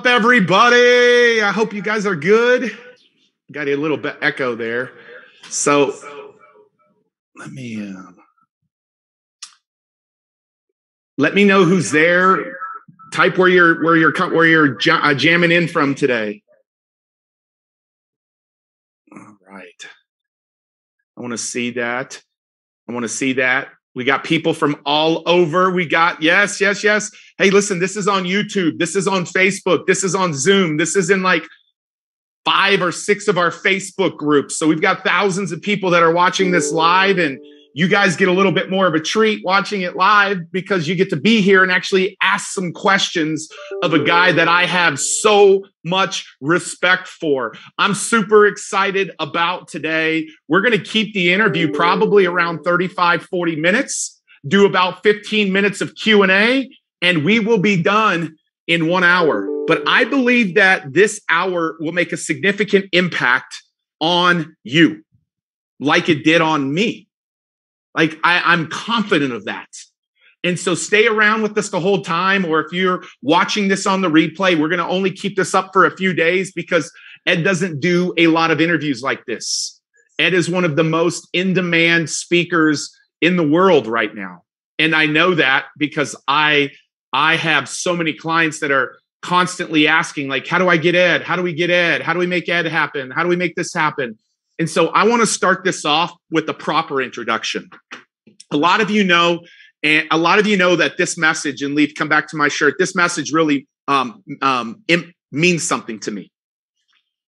everybody? I hope you guys are good. Got a little bit echo there. So let me know who's there. Type where you're jamming in from today. All right. I want to see that. We got people from all over. We got, yes. Hey, listen, this is on YouTube. This is on Facebook. This is on Zoom. This is in like 5 or 6 of our Facebook groups. So we've got thousands of people that are watching this live, and you guys get a little bit more of a treat watching it live because you get to be here and actually ask some questions of a guy that I have so much respect for. I'm super excited about today. We're going to keep the interview probably around 35, 40 minutes, do about 15 minutes of Q&A, and we will be done in 1 hour. But I believe that this hour will make a significant impact on you, like it did on me. Like I'm confident of that. And so stay around with us the whole time, or if you're watching this on the replay, we're going to only keep this up for a few days because Ed doesn't do a lot of interviews like this. Ed is one of the most in-demand speakers in the world right now. And I know that because I have so many clients that are constantly asking, like, how do I get Ed? How do we get Ed? How do we make Ed happen? How do we make this happen? And so I want to start this off with a proper introduction. A lot of you know that this message, and Leaf, come back to my shirt, this message really means something to me.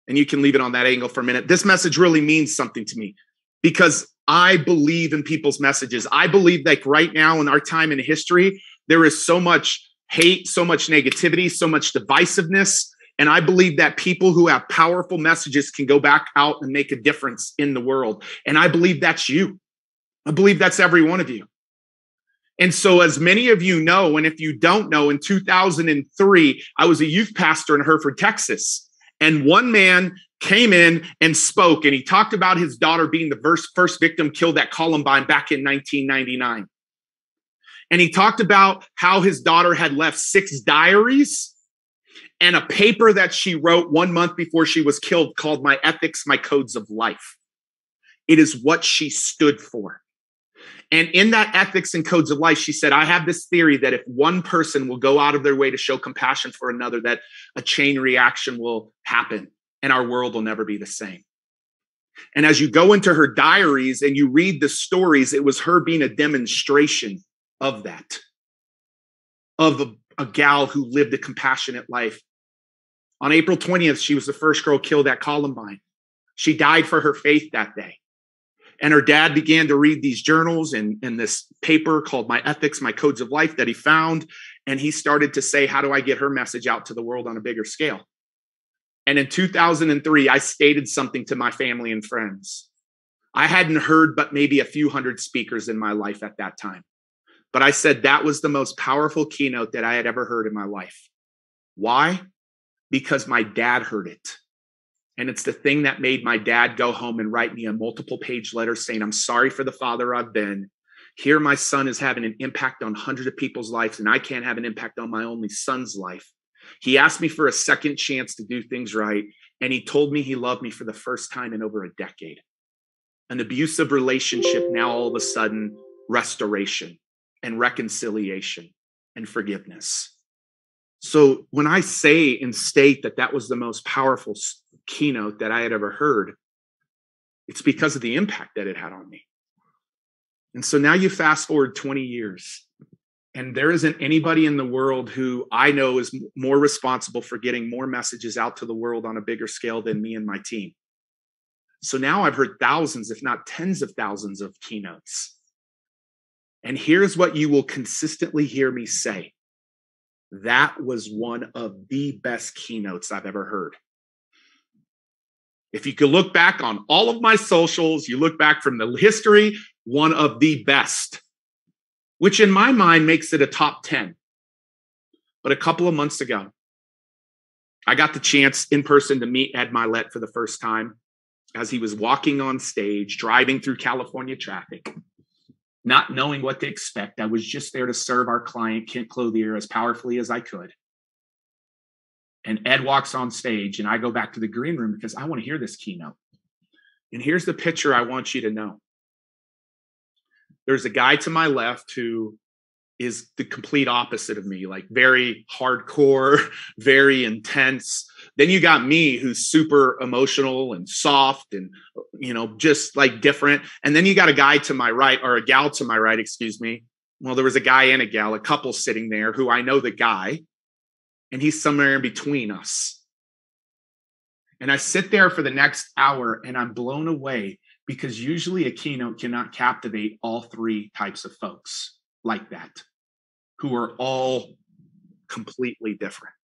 And you can leave it on that angle for a minute. This message really means something to me because I believe in people's messages. I believe that right now in our time in history, there is so much hate, so much negativity, so much divisiveness. And I believe that people who have powerful messages can go back out and make a difference in the world. And I believe that's you. I believe that's every one of you. And so as many of you know, and if you don't know, in 2003, I was a youth pastor in Hereford, Texas. And one man came in and spoke, and he talked about his daughter being the first victim killed at Columbine back in 1999. And he talked about how his daughter had left 6 diaries and a paper that she wrote 1 month before she was killed called My Ethics, My Codes of Life. It is what she stood for. And in that ethics and codes of life, she said, I have this theory that if one person will go out of their way to show compassion for another, that a chain reaction will happen and our world will never be the same. And as you go into her diaries and you read the stories, it was her being a demonstration of that, of a gal who lived a compassionate life. On April 20th, she was the first girl killed at Columbine. She died for her faith that day. And her dad began to read these journals and this paper called My Ethics, My Codes of Life that he found. And he started to say, how do I get her message out to the world on a bigger scale? And in 2003, I stated something to my family and friends. I hadn't heard but maybe a few hundred speakers in my life at that time. But I said that was the most powerful keynote that I had ever heard in my life. Why? Because my dad heard it. And it's the thing that made my dad go home and write me a multiple page letter saying, I'm sorry for the father I've been. Here my son is having an impact on hundreds of people's lives, and I can't have an impact on my only son's life. He asked me for a second chance to do things right, and he told me he loved me for the first time in over a decade. An abusive relationship, now all of a sudden, restoration and reconciliation and forgiveness. So when I say and state that that was the most powerful keynote that I had ever heard, it's because of the impact that it had on me. And so now you fast forward 20 years, and there isn't anybody in the world who I know is more responsible for getting more messages out to the world on a bigger scale than me and my team. So now I've heard thousands, if not tens of thousands of keynotes. And here's what you will consistently hear me say. That was one of the best keynotes I've ever heard. If you could look back on all of my socials, you look back from the history, one of the best, which in my mind makes it a top 10. But a couple of months ago, I got the chance in person to meet Ed Mylett for the first time as he was walking on stage, driving through California traffic. Not knowing what to expect. I was just there to serve our client, Kent Clothier, as powerfully as I could. And Ed walks on stage, and I go back to the green room because I want to hear this keynote. And here's the picture I want you to know. There's a guy to my left who is the complete opposite of me, like very hardcore, very intense. Then you got me, who's super emotional and soft and, just like different. And then you got a guy to my right, or a gal to my right, excuse me. Well, there was a guy and a gal, a couple sitting there who I know the guy, and he's somewhere in between us. And I sit there for the next hour and I'm blown away, because usually a keynote cannot captivate all three types of folks like that, who are all completely different.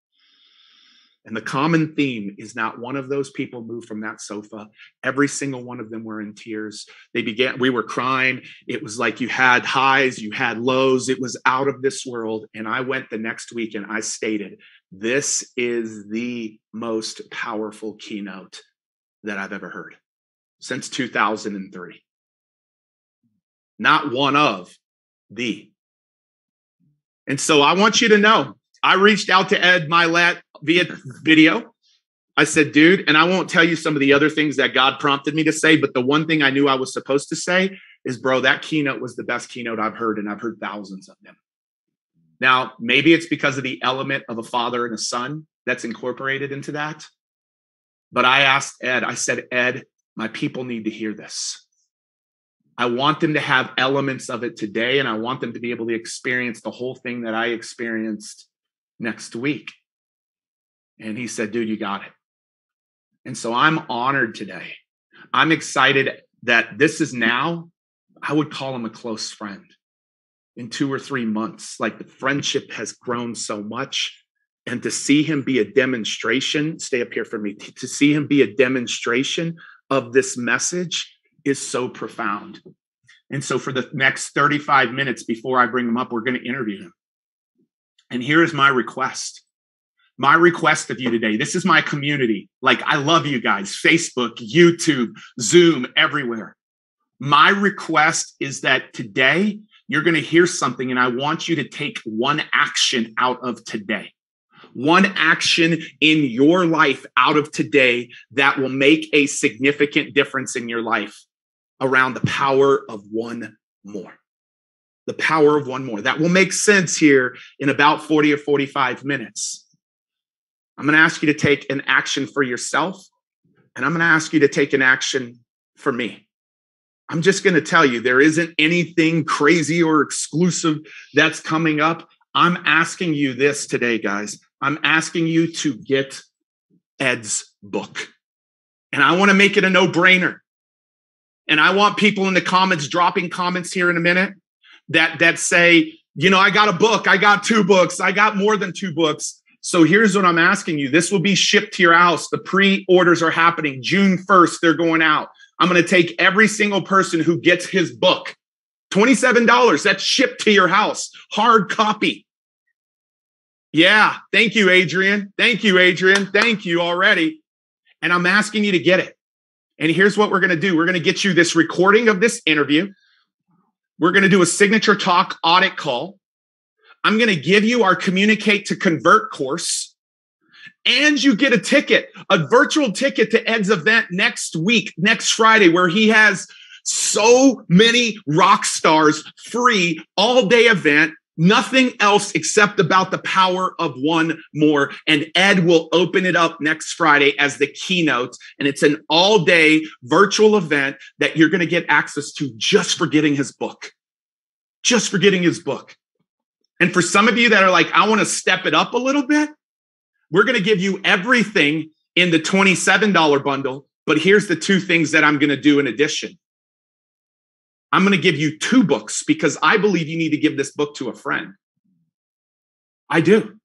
And the common theme is not one of those people moved from that sofa. Every single one of them were in tears. We were crying. It was like you had highs, you had lows. It was out of this world. And I went the next week and I stated, this is the most powerful keynote that I've ever heard since 2003. Not one of, the. And so I want you to know, I reached out to Ed Mylett via video. I said, dude, and I won't tell you some of the other things that God prompted me to say, but the one thing I knew I was supposed to say is, bro, that keynote was the best keynote I've heard, and I've heard thousands of them. Now, maybe it's because of the element of a father and a son that's incorporated into that. But I asked Ed, I said, Ed, my people need to hear this. I want them to have elements of it today, and I want them to be able to experience the whole thing that I experienced next week. And he said, dude, you got it. And so I'm honored today. I'm excited that this is now, I would call him a close friend. In 2 or 3 months, like, the friendship has grown so much. And to see him be a demonstration, stay up here for me, to see him be a demonstration of this message is so profound. And so for the next 35 minutes before I bring him up, we're going to interview him. And here is my request. My request of you today. This is my community. Like, I love you guys. Facebook, YouTube, Zoom, everywhere. My request is that today you're going to hear something, and I want you to take one action out of today. One action in your life out of today that will make a significant difference in your life around the power of one more. The power of one more. That will make sense here in about 40 or 45 minutes. I'm going to ask you to take an action for yourself, and I'm going to ask you to take an action for me. I'm just going to tell you, there isn't anything crazy or exclusive that's coming up. I'm asking you this today, guys. I'm asking you to get Ed's book. And I want to make it a no-brainer. And I want people in the comments dropping comments here in a minute that say, I got a book, I got 2 books, I got more than 2 books. So here's what I'm asking you. This will be shipped to your house. The pre-orders are happening. June 1st, they're going out. I'm going to take every single person who gets his book, $27, that's shipped to your house, hard copy. Yeah, thank you, Adrian. Thank you, Adrian. Thank you already. And I'm asking you to get it. And here's what we're going to do. We're going to get you this recording of this interview. We're going to do a signature talk audit call. I'm going to give you our Communicate to Convert course. And you get a ticket, a virtual ticket to Ed's event next week, next Friday, where he has so many rock stars, free all-day event, nothing else except about the power of one more. And Ed will open it up next Friday as the keynote. And it's an all-day virtual event that you're going to get access to just for getting his book. Just for getting his book. And for some of you that are like, I want to step it up a little bit, we're going to give you everything in the $27 bundle, but here's the 2 things that I'm going to do in addition. I'm going to give you 2 books because I believe you need to give this book to a friend. I do.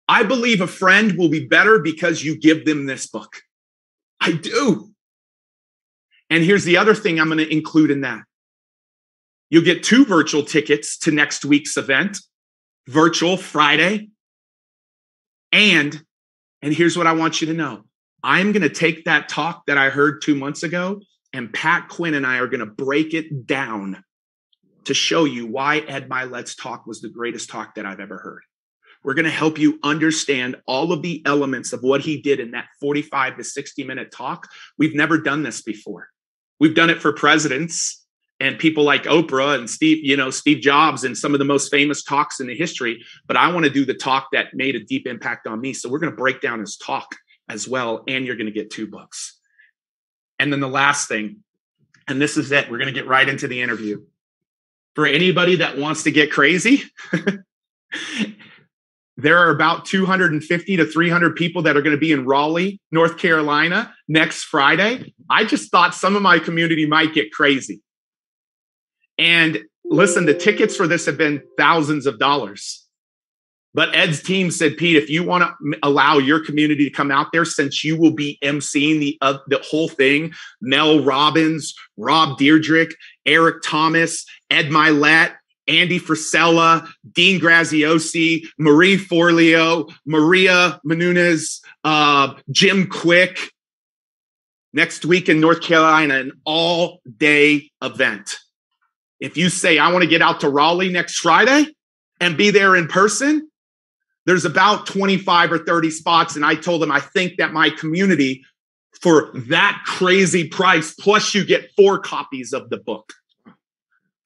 I believe a friend will be better because you give them this book. I do. And here's the other thing I'm going to include in that. You'll get 2 virtual tickets to next week's event, virtual Friday. And here's what I want you to know. I'm going to take that talk that I heard 2 months ago, and Pat Quinn and I are going to break it down to show you why Ed Mylett's talk was the greatest talk that I've ever heard. We're going to help you understand all of the elements of what he did in that 45 to 60-minute talk. We've never done this before. We've done it for presidents and people like Oprah and Steve Jobs and some of the most famous talks in the history. But I want to do the talk that made a deep impact on me. So we're going to break down his talk as well. And you're going to get 2 books. And then the last thing, and this is it. We're going to get right into the interview. For anybody that wants to get crazy, there are about 250 to 300 people that are going to be in Raleigh, North Carolina next Friday. I just thought some of my community might get crazy. And listen, the tickets for this have been thousands of dollars. But Ed's team said, Pete, if you want to allow your community to come out there, since you will be emceeing the whole thing, Mel Robbins, Rob Deirdrick, Eric Thomas, Ed Mylett, Andy Frisella, Dean Graziosi, Marie Forleo, Maria Menunez, Jim Quick. Next week in North Carolina, an all-day event. If you say, I want to get out to Raleigh next Friday and be there in person, there's about 25 or 30 spots. And I told them, I think that my community, for that crazy price, plus you get 4 copies of the book.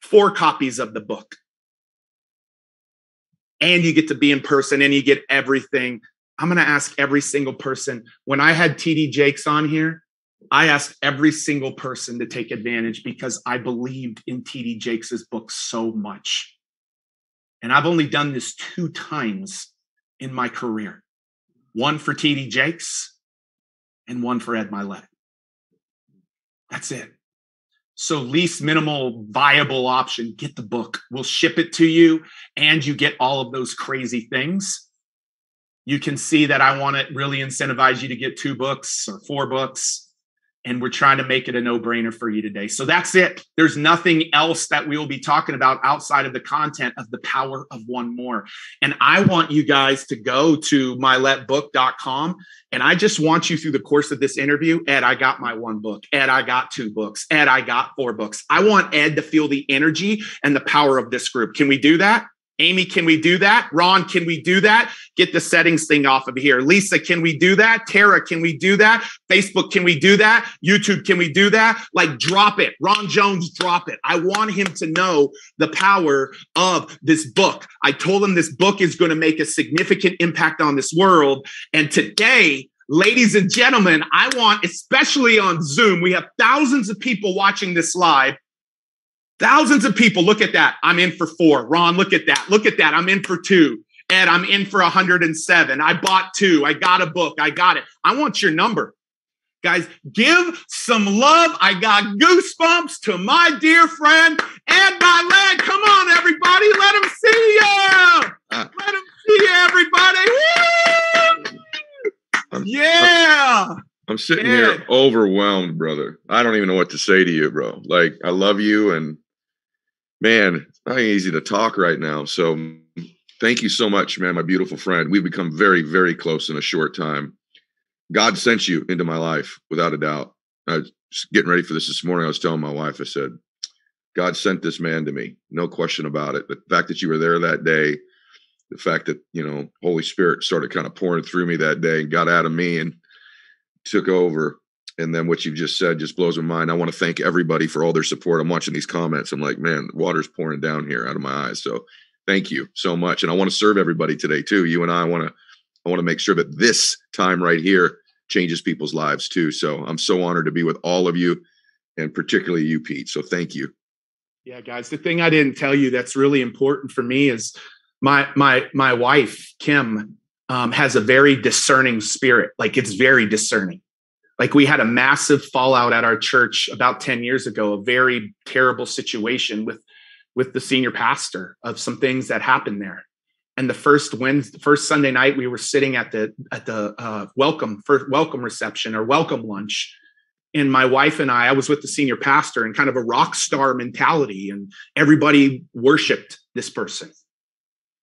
4 copies of the book. And you get to be in person and you get everything. I'm going to ask every single person. When I had TD Jakes on here, I asked every single person to take advantage because I believed in TD Jakes' book so much. And I've only done this 2 times in my career. One for TD Jakes and one for Ed Mylett. That's it. So least minimal viable option, get the book. We'll ship it to you and you get all of those crazy things. You can see that I want to really incentivize you to get 2 books or 4 books. And we're trying to make it a no-brainer for you today. So that's it. There's nothing else that we will be talking about outside of the content of the power of one more. And I want you guys to go to mylettbook.com. And I just want you through the course of this interview, Ed, I got my 1 book. Ed, I got 2 books. Ed, I got 4 books. I want Ed to feel the energy and the power of this group. Can we do that? Amy, can we do that? Ron, can we do that? Get the settings thing off of here. Lisa, can we do that? Tara, can we do that? Facebook, can we do that? YouTube, can we do that? Like, drop it. Ron Jones, drop it. I want him to know the power of this book. I told him this book is going to make a significant impact on this world. And today, ladies and gentlemen, I want, especially on Zoom, we have thousands of people watching this live. Thousands of people. Look at that. I'm in for 4. Ron, look at that. Look at that. I'm in for 2. Ed, I'm in for 107. I bought 2. I got a book. I got it. I want your number. Guys, give some love. I got goosebumps to my dear friend, Ed Mylett. Come on, everybody. Let him see you. Let him see you, everybody. Yeah. I'm sitting here overwhelmed, brother. I don't even know what to say to you, bro. Like, I love you, and man, it's not easy to talk right now. So thank you so much, man, my beautiful friend. We've become very, very close in a short time. God sent you into my life, without a doubt. I was getting ready for this morning. I was telling my wife, I said, God sent this man to me. No question about it. The fact that you were there that day, the fact that, Holy Spirit started kind of pouring through me that day and got out of me and took over. And then what you've just said just blows my mind. I want to thank everybody for all their support. I'm watching these comments. I'm like, man, the water's pouring down here out of my eyes. So thank you so much. And I want to serve everybody today too. You and I want to make sure that this time right here changes people's lives too. So I'm so honored to be with all of you, and particularly you, Pete. So thank you. Yeah, guys, the thing I didn't tell you that's really important for me is my wife, Kim, has a very discerning spirit. Like, it's very discerning. Like, we had a massive fallout at our church about 10 years ago, a very terrible situation with the senior pastor of some things that happened there. And the first Sunday night, we were sitting at the welcome reception or welcome lunch. And my wife and I was with the senior pastor in kind of a rock star mentality, and everybody worshiped this person.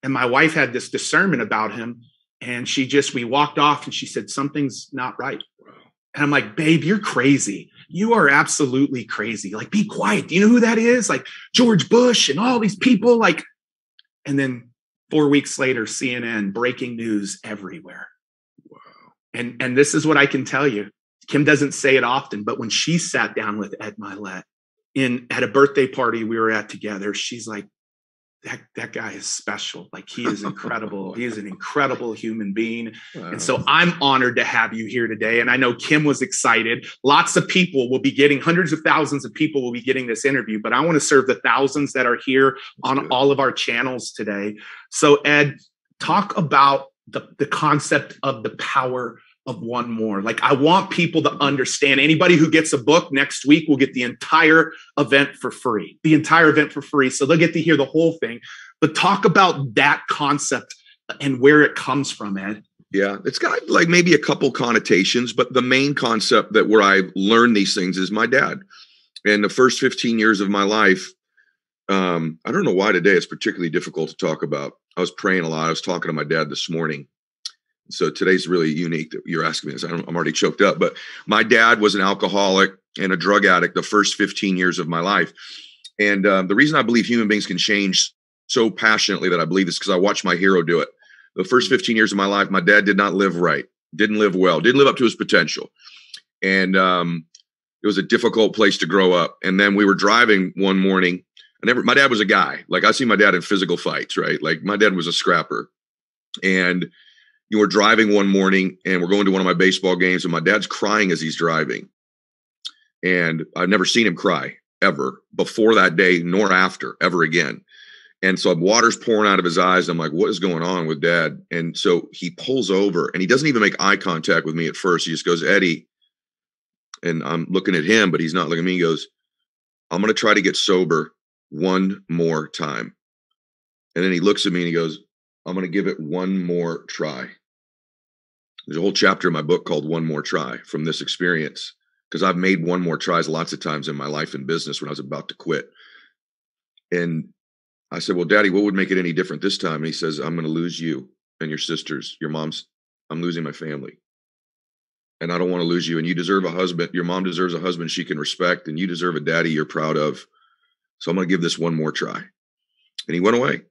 And my wife had this discernment about him. And we walked off and she said, something's not right. And I'm like, babe, you're crazy. You are absolutely crazy. Like, be quiet. Do you know who that is? Like, George Bush and all these people. Like, and then 4 weeks later, CNN, breaking news everywhere. Wow. And this is what I can tell you. Kim doesn't say it often, but when she sat down with Ed Mylett at a birthday party we were at together, she's like, that guy is special. Like, he is incredible. He is an incredible human being. Wow. And so I'm honored to have you here today. And I know Kim was excited. Lots of people will be getting, hundreds of thousands of people will be getting this interview, but I want to serve the thousands that are here on all of our channels today. So Ed, talk about the concept of the power of one more. Like, I want people to understand, anybody who gets a book next week will get the entire event for free, So they'll get to hear the whole thing, but talk about that concept and where it comes from, Ed. Yeah, it's got like maybe a couple connotations, but the main concept that where I learned these things is my dad. And the first 15 years of my life, I don't know why today it's particularly difficult to talk about. I was praying a lot. I was talking to my dad this morning. So today's really unique that you're asking me this. I'm already choked up, but my dad was an alcoholic and a drug addict the first 15 years of my life. And the reason I believe human beings can change so passionately that I believe this because I watched my hero do it. The first 15 years of my life, my dad did not live right, didn't live well, didn't live up to his potential. And it was a difficult place to grow up. And then we were driving one morning. My dad was a guy. Like, I see my dad in physical fights, right? Like, my dad was a scrapper. And you were driving one morning and we're going to one of my baseball games and my dad's crying as he's driving. And I've never seen him cry ever before that day, nor after ever again. And so water's pouring out of his eyes. I'm like, what is going on with Dad? And so he pulls over and he doesn't even make eye contact with me at first. He just goes, Eddie. And I'm looking at him, but he's not looking at me. He goes, I'm going to try to get sober one more time. And then he looks at me and he goes, I'm going to give it one more try. There's a whole chapter in my book called One More Try from this experience, because I've made one more tries lots of times in my life and business when I was about to quit. And I said, well, Daddy, what would make it any different this time? And he says, I'm going to lose you and your sisters, your mom's. I'm losing my family. And I don't want to lose you. And you deserve a husband. Your mom deserves a husband she can respect. And you deserve a daddy you're proud of. So I'm going to give this one more try. And he went away. And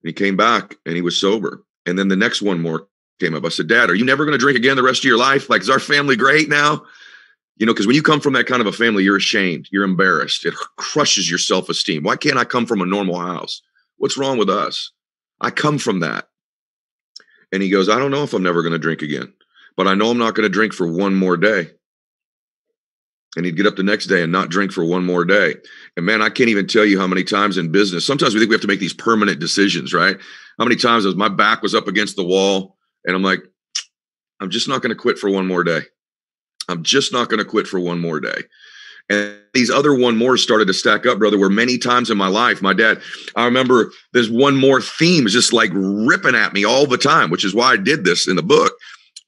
he came back and he was sober. And then the next one more came up. I said, Dad, are you never going to drink again the rest of your life? Like, is our family great now? You know, because when you come from that kind of a family, you're ashamed. You're embarrassed. It crushes your self-esteem. Why can't I come from a normal house? What's wrong with us? I come from that. And he goes, I don't know if I'm never going to drink again, but I know I'm not going to drink for one more day. And he'd get up the next day and not drink for one more day. And man, I can't even tell you how many times in business, sometimes we think we have to make these permanent decisions, right? How many times my back was up against the wall and I'm like, I'm just not going to quit for one more day. I'm just not going to quit for one more day. And these other one more started to stack up, brother, where many times in my life, my dad, I remember there's one more theme just like ripping at me all the time, which is why I did this in the book.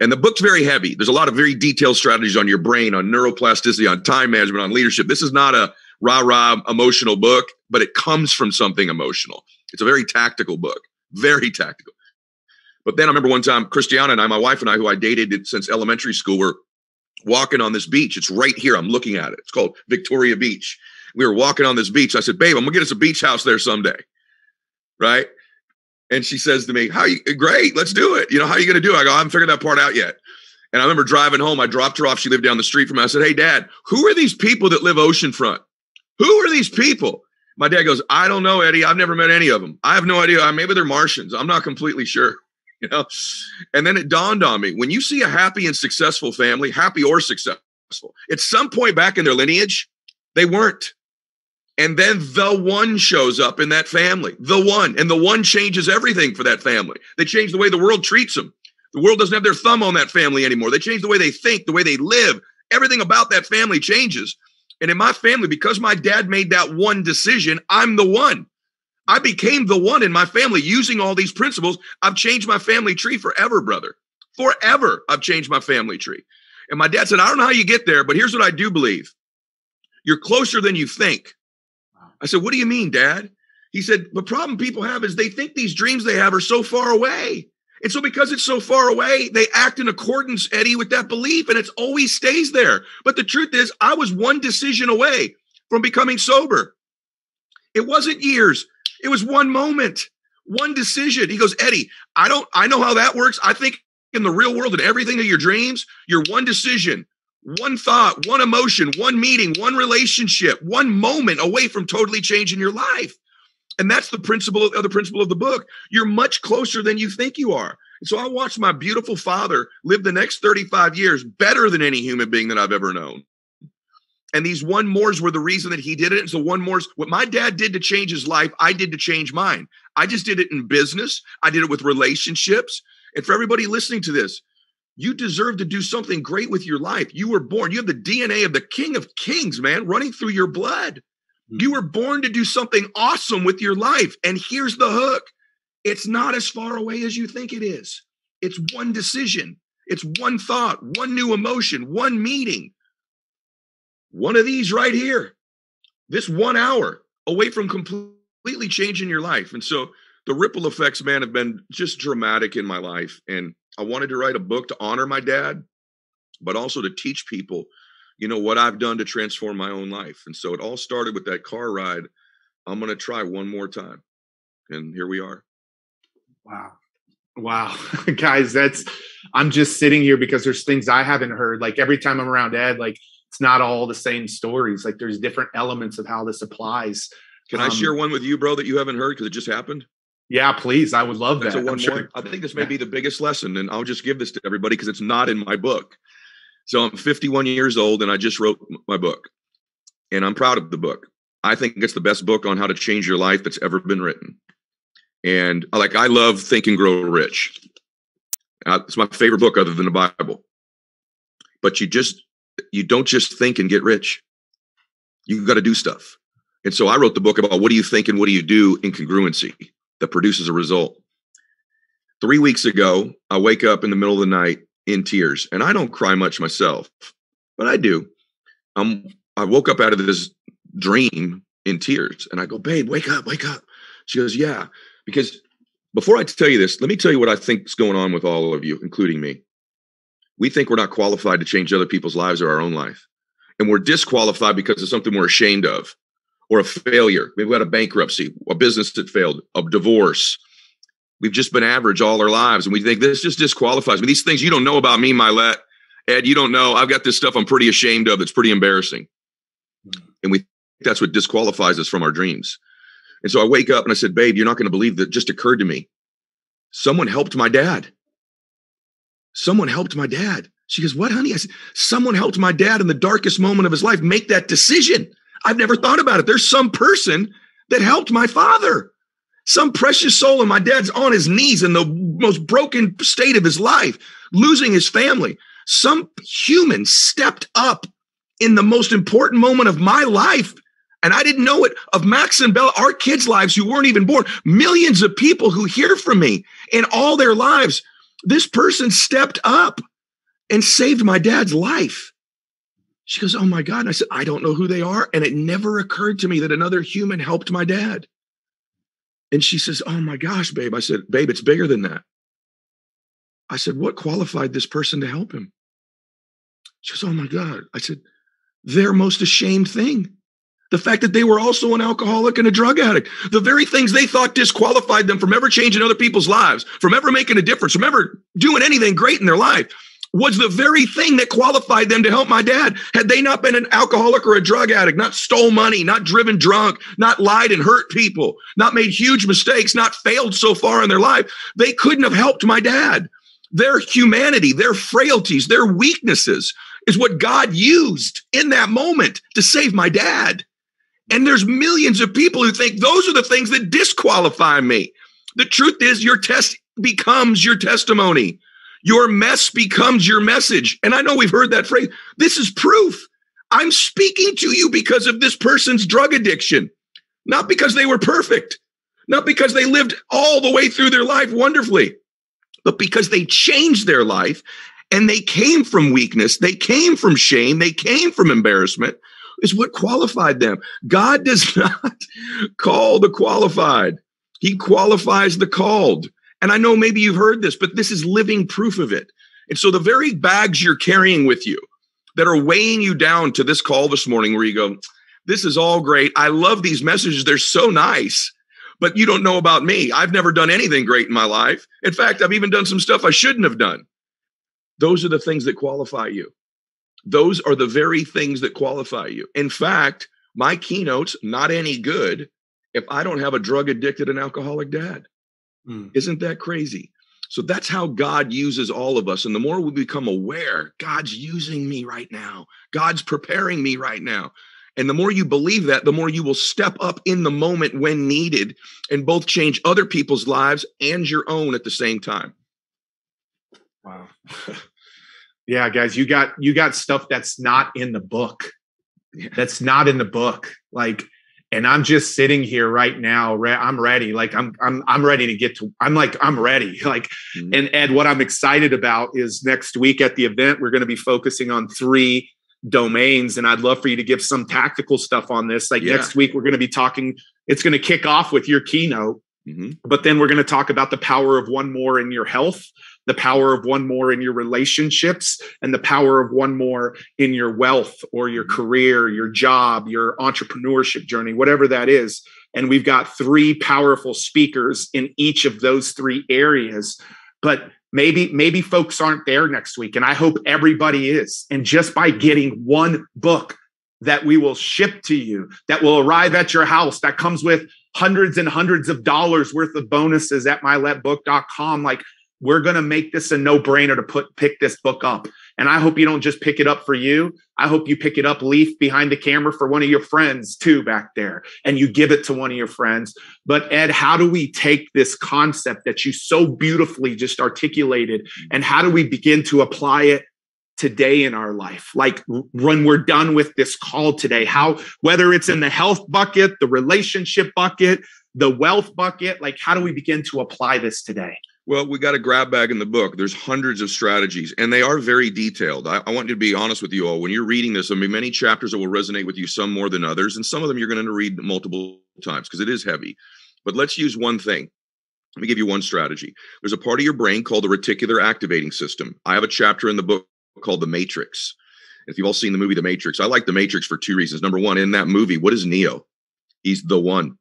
And the book's very heavy. There's a lot of very detailed strategies on your brain, on neuroplasticity, on time management, on leadership. This is not a rah-rah emotional book, but it comes from something emotional. It's a very tactical book, very tactical. But then I remember one time, Christiana and I, my wife and I, who I dated since elementary school, were walking on this beach. It's right here. I'm looking at it. It's called Victoria Beach. We were walking on this beach. I said, babe, I'm going to get us a beach house there someday. Right? And she says to me, great, let's do it. You know, how are you going to do it? I go, I haven't figured that part out yet. And I remember driving home. I dropped her off. She lived down the street from me. I said, hey, Dad, who are these people that live oceanfront? Who are these people? My dad goes, I don't know, Eddie. I've never met any of them. I have no idea. Maybe they're Martians. I'm not completely sure. You know, and then it dawned on me, when you see a happy and successful family, happy or successful, at some point back in their lineage, they weren't. And then the one shows up in that family, the one, and the one changes everything for that family. They change the way the world treats them. The world doesn't have their thumb on that family anymore. They change the way they think, the way they live. Everything about that family changes. And in my family, because my dad made that one decision, I'm the one. I became the one in my family using all these principles. I've changed my family tree forever, brother. Forever, I've changed my family tree. And my dad said, I don't know how you get there, but here's what I do believe. You're closer than you think. I said, what do you mean, Dad? He said, the problem people have is they think these dreams they have are so far away. And so because it's so far away, they act in accordance, Eddie, with that belief, and it always stays there. But the truth is, I was one decision away from becoming sober. It wasn't years. It was one moment. One decision. He goes, Eddie, I know how that works. I think in the real world and everything of your dreams, you're one decision, one thought, one emotion, one meeting, one relationship, one moment away from totally changing your life. And that's the principle of the book. You're much closer than you think you are. And so I watched my beautiful father live the next 35 years better than any human being that I've ever known. And these one mores were the reason that he did it. And so one mores, what my dad did to change his life, I did to change mine. I just did it in business. I did it with relationships. And for everybody listening to this, you deserve to do something great with your life. You were born. You have the DNA of the King of Kings, man, running through your blood. You were born to do something awesome with your life. And here's the hook. It's not as far away as you think it is. It's one decision. It's one thought, one new emotion, one meeting. One of these right here, this 1 hour away from completely changing your life. And so the ripple effects, man, have been just dramatic in my life. And I wanted to write a book to honor my dad, but also to teach people, you know, what I've done to transform my own life. And so it all started with that car ride. I'm going to try one more time. And here we are. Wow. Guys, I'm just sitting here because there's things I haven't heard. Like every time I'm around Ed, like it's not all the same stories. Like there's different elements of how this applies. Can I share one with you, bro, that you haven't heard because it just happened? Yeah, please. I would love that. Sure. I think this may be the biggest lesson, and I'll just give this to everybody because it's not in my book. So I'm 51 years old, and I just wrote my book, and I'm proud of the book. I think it's the best book on how to change your life that's ever been written. And I love Think and Grow Rich. It's my favorite book other than the Bible. But you don't just think and get rich. You got to do stuff. And so I wrote the book about what do you think and what do you do in congruency that produces a result. 3 weeks ago, I wake up in the middle of the night in tears, and I don't cry much myself, but I do. I woke up out of this dream in tears, and I go, babe, wake up. She goes, yeah, because before I tell you this, let me tell you what I think is going on with all of you, including me. We think we're not qualified to change other people's lives or our own life. And we're disqualified because of something we're ashamed of, or a failure. Maybe we had a bankruptcy, a business that failed, a divorce. We've just been average all our lives. And we think this just disqualifies me. These things you don't know about me, Mylett. Ed, you don't know. I've got this stuff I'm pretty ashamed of. It's pretty embarrassing. And that's what disqualifies us from our dreams. And so I wake up and I said, babe, you're not going to believe that just occurred to me. Someone helped my dad. She goes, what, honey? I said, someone helped my dad in the darkest moment of his life make that decision. I've never thought about it. There's some person that helped my father, some precious soul, and my dad's on his knees in the most broken state of his life, losing his family. Some human stepped up in the most important moment of my life. And I didn't know it, of Max and Bella, our kids' lives who weren't even born, millions of people who hear from me in all their lives. This person stepped up and saved my dad's life. She goes, oh my God. And I said, I don't know who they are. And it never occurred to me that another human helped my dad. And she says, oh my gosh, babe. I said, babe, it's bigger than that. I said, what qualified this person to help him? She goes, oh my God. I said, their most ashamed thing. The fact that they were also an alcoholic and a drug addict. The very things they thought disqualified them from ever changing other people's lives, from ever making a difference, from ever doing anything great in their life, was the very thing that qualified them to help my dad. Had they not been an alcoholic or a drug addict, not stole money, not driven drunk, not lied and hurt people, not made huge mistakes, not failed so far in their life, they couldn't have helped my dad. Their humanity, their frailties, their weaknesses is what God used in that moment to save my dad. And there's millions of people who think those are the things that disqualify me. The truth is, your test becomes your testimony. Your mess becomes your message. And I know we've heard that phrase. This is proof. I'm speaking to you because of this person's drug addiction, not because they were perfect, not because they lived all the way through their life wonderfully, but because they changed their life and they came from weakness. They came from shame. They came from embarrassment. Is what qualified them. God does not call the qualified. He qualifies the called. And I know maybe you've heard this, but this is living proof of it. And so the very bags you're carrying with you that are weighing you down to this call this morning where you go, this is all great. I love these messages. They're so nice. but you don't know about me. I've never done anything great in my life. In fact, I've even done some stuff I shouldn't have done. Those are the things that qualify you. Those are the very things that qualify you. In fact, my keynote's not any good if I don't have a drug addicted and alcoholic dad. Isn't that crazy? So that's how God uses all of us. And the more we become aware, God's using me right now. God's preparing me right now. And the more you believe that, the more you will step up in the moment when needed and both change other people's lives and your own at the same time. Wow. Yeah, guys, you got stuff that's not in the book. That's not in the book. Like, and I'm just sitting here right now. I'm ready. Like I'm ready to get to, I'm ready. Like, and Ed, what I'm excited about is next week at the event, we're going to be focusing on 3 domains. And I'd love for you to give some tactical stuff on this. Like next week, we're going to be talking, it's going to kick off with your keynote, but then we're going to talk about the power of one more in your health, the power of one more in your relationships, and the power of one more in your wealth or your career, your job, your entrepreneurship journey, whatever that is. And we've got 3 powerful speakers in each of those 3 areas. But maybe folks aren't there next week, and I hope everybody is. And just by getting one book that we will ship to you, that will arrive at your house, that comes with hundreds and hundreds of dollars worth of bonuses at mylettbook.com, like, we're going to make this a no-brainer to pick this book up. And I hope you don't just pick it up for you. I hope you pick it up, Leaf, behind the camera for one of your friends too back there, and you give it to one of your friends. But Ed, how do we take this concept that you so beautifully just articulated, and how do we begin to apply it today in our life? Like when we're done with this call today, whether it's in the health bucket, the relationship bucket, the wealth bucket, like how do we begin to apply this today? Well, we got a grab bag in the book. There's hundreds of strategies, and they are very detailed. I want you to be honest with you all. When you're reading this, there'll be many chapters that will resonate with you, some more than others, and some of them you're going to read multiple times because it is heavy. But let's use one thing. Let me give you one strategy. There's a part of your brain called the reticular activating system. I have a chapter in the book called The Matrix. If you've all seen the movie The Matrix, I like The Matrix for 2 reasons. Number one, in that movie, what is Neo? He's the one.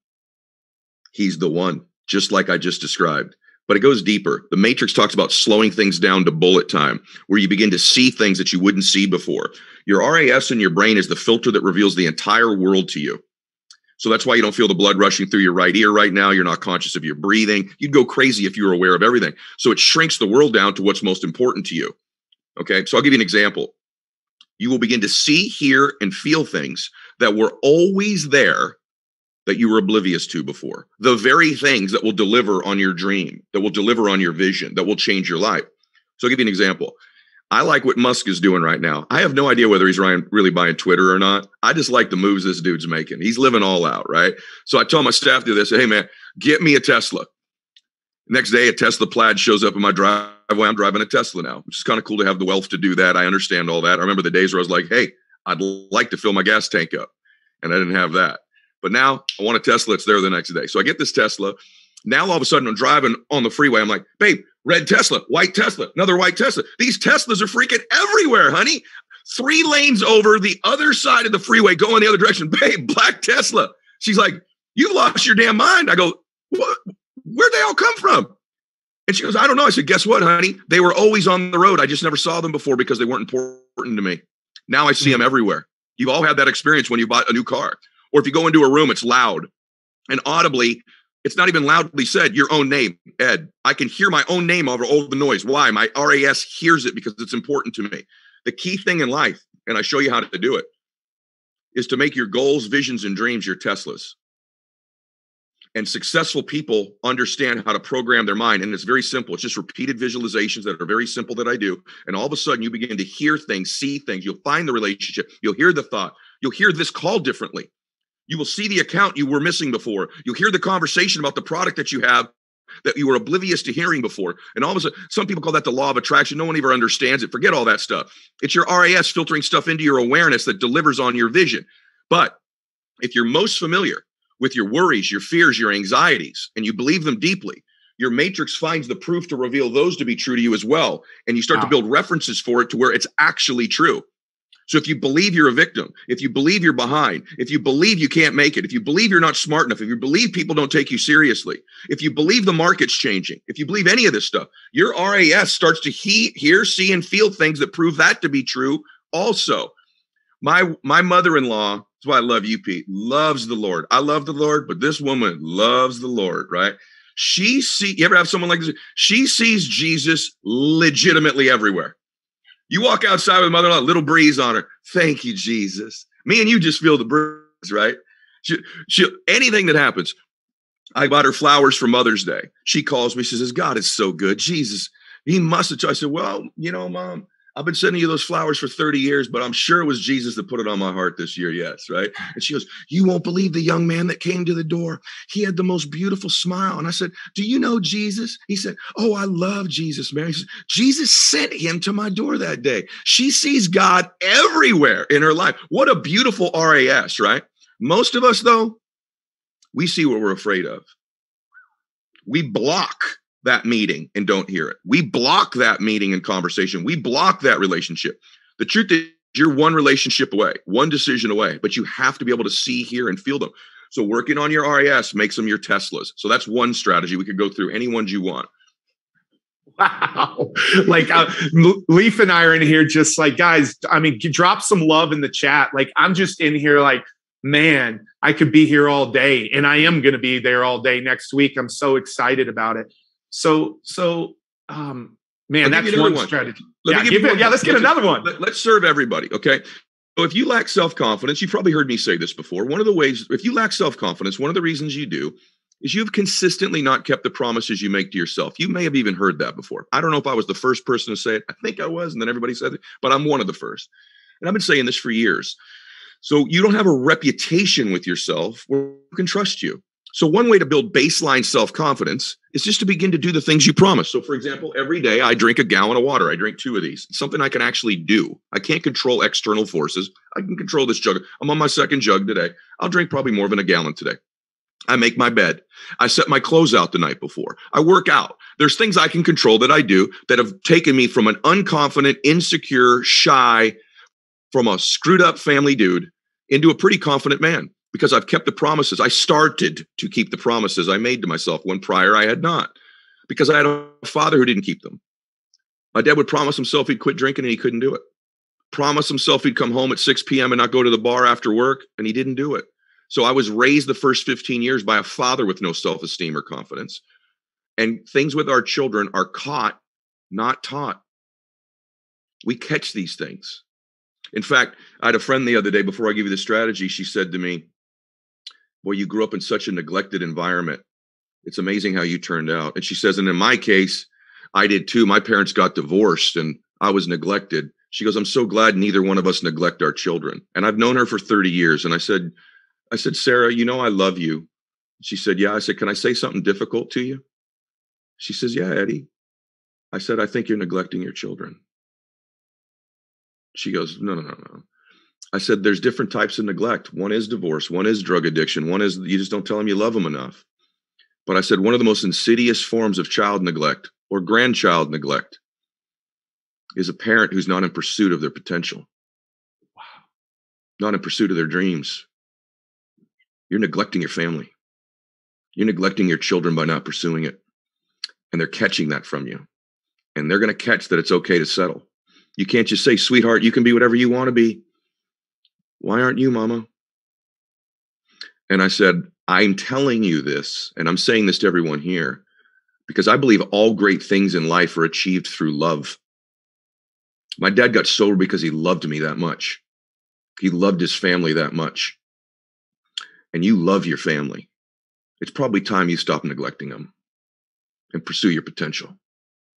He's the one, just like I just described. But it goes deeper. The Matrix talks about slowing things down to bullet time, where you begin to see things that you wouldn't see before. Your RAS in your brain is the filter that reveals the entire world to you. So that's why you don't feel the blood rushing through your right ear right now. You're not conscious of your breathing. You'd go crazy if you were aware of everything. So it shrinks the world down to what's most important to you. Okay, so I'll give you an example. You will begin to see, hear, and feel things that were always there that you were oblivious to before. The very things that will deliver on your dream, that will deliver on your vision, that will change your life. So I'll give you an example. I like what Musk is doing right now. I have no idea whether he's really buying Twitter or not. I just like the moves this dude's making. He's living all out, right? So I tell my staff to this, hey man, get me a Tesla. Next day, a Tesla Plaid shows up in my driveway. I'm driving a Tesla now, which is kind of cool to have the wealth to do that. I understand all that. I remember the days where I was like, hey, I'd like to fill my gas tank up. And I didn't have that. But now I want a Tesla. It's there the next day. So I get this Tesla. Now, all of a sudden, I'm driving on the freeway. I'm like, babe, red Tesla, white Tesla, another white Tesla. These Teslas are freaking everywhere, honey. 3 lanes over the other side of the freeway, going the other direction. Babe, black Tesla. She's like, you've lost your damn mind. I go, what? Where'd they all come from? And she goes, I don't know. I said, guess what, honey? They were always on the road. I just never saw them before because they weren't important to me. Now I see them everywhere. You've all had that experience when you bought a new car. Or if you go into a room, it's loud. And audibly, it's not even loudly said, your own name, Ed. I can hear my own name over all the noise. Why? My RAS hears it because it's important to me. The key thing in life, and I show you how to do it, is to make your goals, visions, and dreams your Teslas. And successful people understand how to program their mind. And it's very simple. It's just repeated visualizations that are very simple that I do. And all of a sudden, you begin to hear things, see things. You'll find the relationship. You'll hear the thought. You'll hear this call differently. You will see the account you were missing before. You'll hear the conversation about the product that you have that you were oblivious to hearing before. And all of a sudden, some people call that the law of attraction. No one ever understands it. Forget all that stuff. It's your RAS filtering stuff into your awareness that delivers on your vision. But if you're most familiar with your worries, your fears, your anxieties, and you believe them deeply, your matrix finds the proof to reveal those to be true to you as well. And you start to build references for it to where it's actually true. So if you believe you're a victim, if you believe you're behind, if you believe you can't make it, if you believe you're not smart enough, if you believe people don't take you seriously, if you believe the market's changing, if you believe any of this stuff, your RAS starts to hear, see, and feel things that prove that to be true also. My mother-in-law, that's why I love you, Pete, loves the Lord. I love the Lord, but this woman loves the Lord, right? You ever have someone like this? She sees Jesus legitimately everywhere. You walk outside with mother-in-law, little breeze on her. Thank you, Jesus. Me and you just feel the breeze, right? Anything that happens. I bought her flowers for Mother's Day. She calls me. She says, God is so good. Jesus, he must have. I said, well, Mom, I've been sending you those flowers for 30 years, but I'm sure it was Jesus that put it on my heart this year. Yes, right? And she goes, you won't believe the young man that came to the door. He had the most beautiful smile. And I said, do you know Jesus? He said, oh, I love Jesus, Mary. He said, Jesus sent him to my door that day. She sees God everywhere in her life. What a beautiful RAS, right? Most of us, though, we see what we're afraid of. We block that meeting and don't hear it. We block that meeting and conversation. We block that relationship. The truth is you're one relationship away, one decision away, but you have to be able to see, hear, and feel them. So working on your RAS makes them your Teslas. So that's one strategy. We could go through any ones you want. Wow. Like Leaf and I are in here just like, guys, I mean, drop some love in the chat. Like, I'm just in here like, man, I could be here all day, and I am going to be there all day next week. I'm so excited about it. So, man, that's one strategy. Let's get another one. Let's serve everybody. Okay. So if you lack self-confidence, you've probably heard me say this before. One of the ways, if you lack self-confidence, one of the reasons you do is you've consistently not kept the promises you make to yourself. You may have even heard that before. I don't know if I was the first person to say it. I think I was, and then everybody said it, but I'm one of the first. And I've been saying this for years. So you don't have a reputation with yourself where people can trust you. So one way to build baseline self-confidence is just to begin to do the things you promise. So for example, every day I drink a gallon of water. I drink 2 of these. It's something I can actually do. I can't control external forces. I can control this jug. I'm on my second jug today. I'll drink probably more than a gallon today. I make my bed. I set my clothes out the night before. I work out. There's things I can control that I do that have taken me from an unconfident, insecure, shy, from a screwed up family dude into a pretty confident man. Because I've kept the promises. I started to keep the promises I made to myself when prior I had not. Because I had a father who didn't keep them. My dad would promise himself he'd quit drinking and he couldn't do it. Promise himself he'd come home at 6 p.m. and not go to the bar after work, and he didn't do it. So I was raised the first 15 years by a father with no self-esteem or confidence. And things with our children are caught, not taught. We catch these things. In fact, I had a friend the other day, before I give you the strategy, she said to me, boy, you grew up in such a neglected environment. It's amazing how you turned out. And she says, and in my case, I did too. My parents got divorced and I was neglected. She goes, I'm so glad neither one of us neglect our children. And I've known her for 30 years. And I said, Sarah, you know, I love you. She said, yeah. I said, can I say something difficult to you? She says, yeah, Eddie. I said, I think you're neglecting your children. She goes, no. I said, there's different types of neglect. One is divorce. One is drug addiction. One is you just don't tell them you love them enough. But I said, one of the most insidious forms of child neglect or grandchild neglect is a parent who's not in pursuit of their potential. Wow. Not in pursuit of their dreams. You're neglecting your family. You're neglecting your children by not pursuing it. And they're catching that from you. And they're going to catch that it's okay to settle. You can't just say, sweetheart, you can be whatever you want to be. Why aren't you, mama? And I said, I'm telling you this, and I'm saying this to everyone here, because I believe all great things in life are achieved through love. My dad got sober because he loved me that much. He loved his family that much. And you love your family. It's probably time you stop neglecting them and pursue your potential.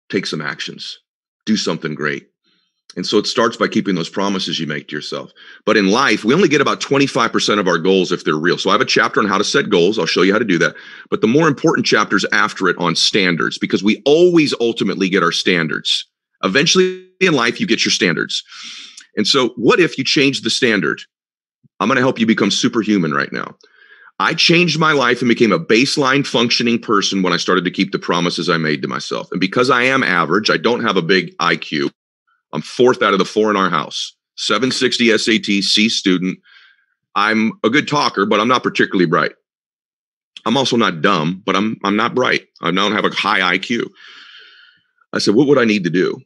Take some actions. Do something great. And so it starts by keeping those promises you make to yourself. But in life, we only get about 25% of our goals if they're real. So I have a chapter on how to set goals. I'll show you how to do that. But the more important chapter is after it on standards, because we always ultimately get our standards. Eventually in life, you get your standards. And so what if you change the standard? I'm going to help you become superhuman right now. I changed my life and became a baseline functioning person when I started to keep the promises I made to myself. And because I am average, I don't have a big IQ. I'm 4th out of the 4 in our house. 760 SAT, C student. I'm a good talker, but I'm not particularly bright. I'm also not dumb, but I'm not bright. I don't have a high IQ. I said, what would I need to do?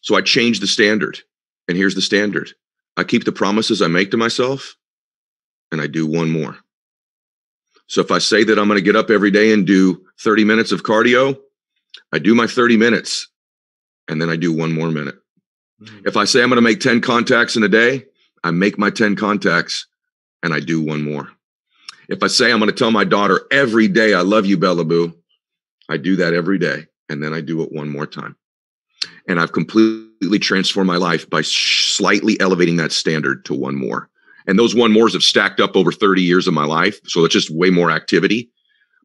So I changed the standard. And here's the standard. I keep the promises I make to myself, and I do one more. So if I say that I'm going to get up every day and do 30 minutes of cardio, I do my 30 minutes, and then I do one more minute. If I say I'm going to make 10 contacts in a day, I make my 10 contacts, and I do one more. If I say I'm going to tell my daughter every day, I love you, Bella Boo, I do that every day, and then I do it one more time. And I've completely transformed my life by slightly elevating that standard to one more. And those one mores have stacked up over 30 years of my life. So it's just way more activity,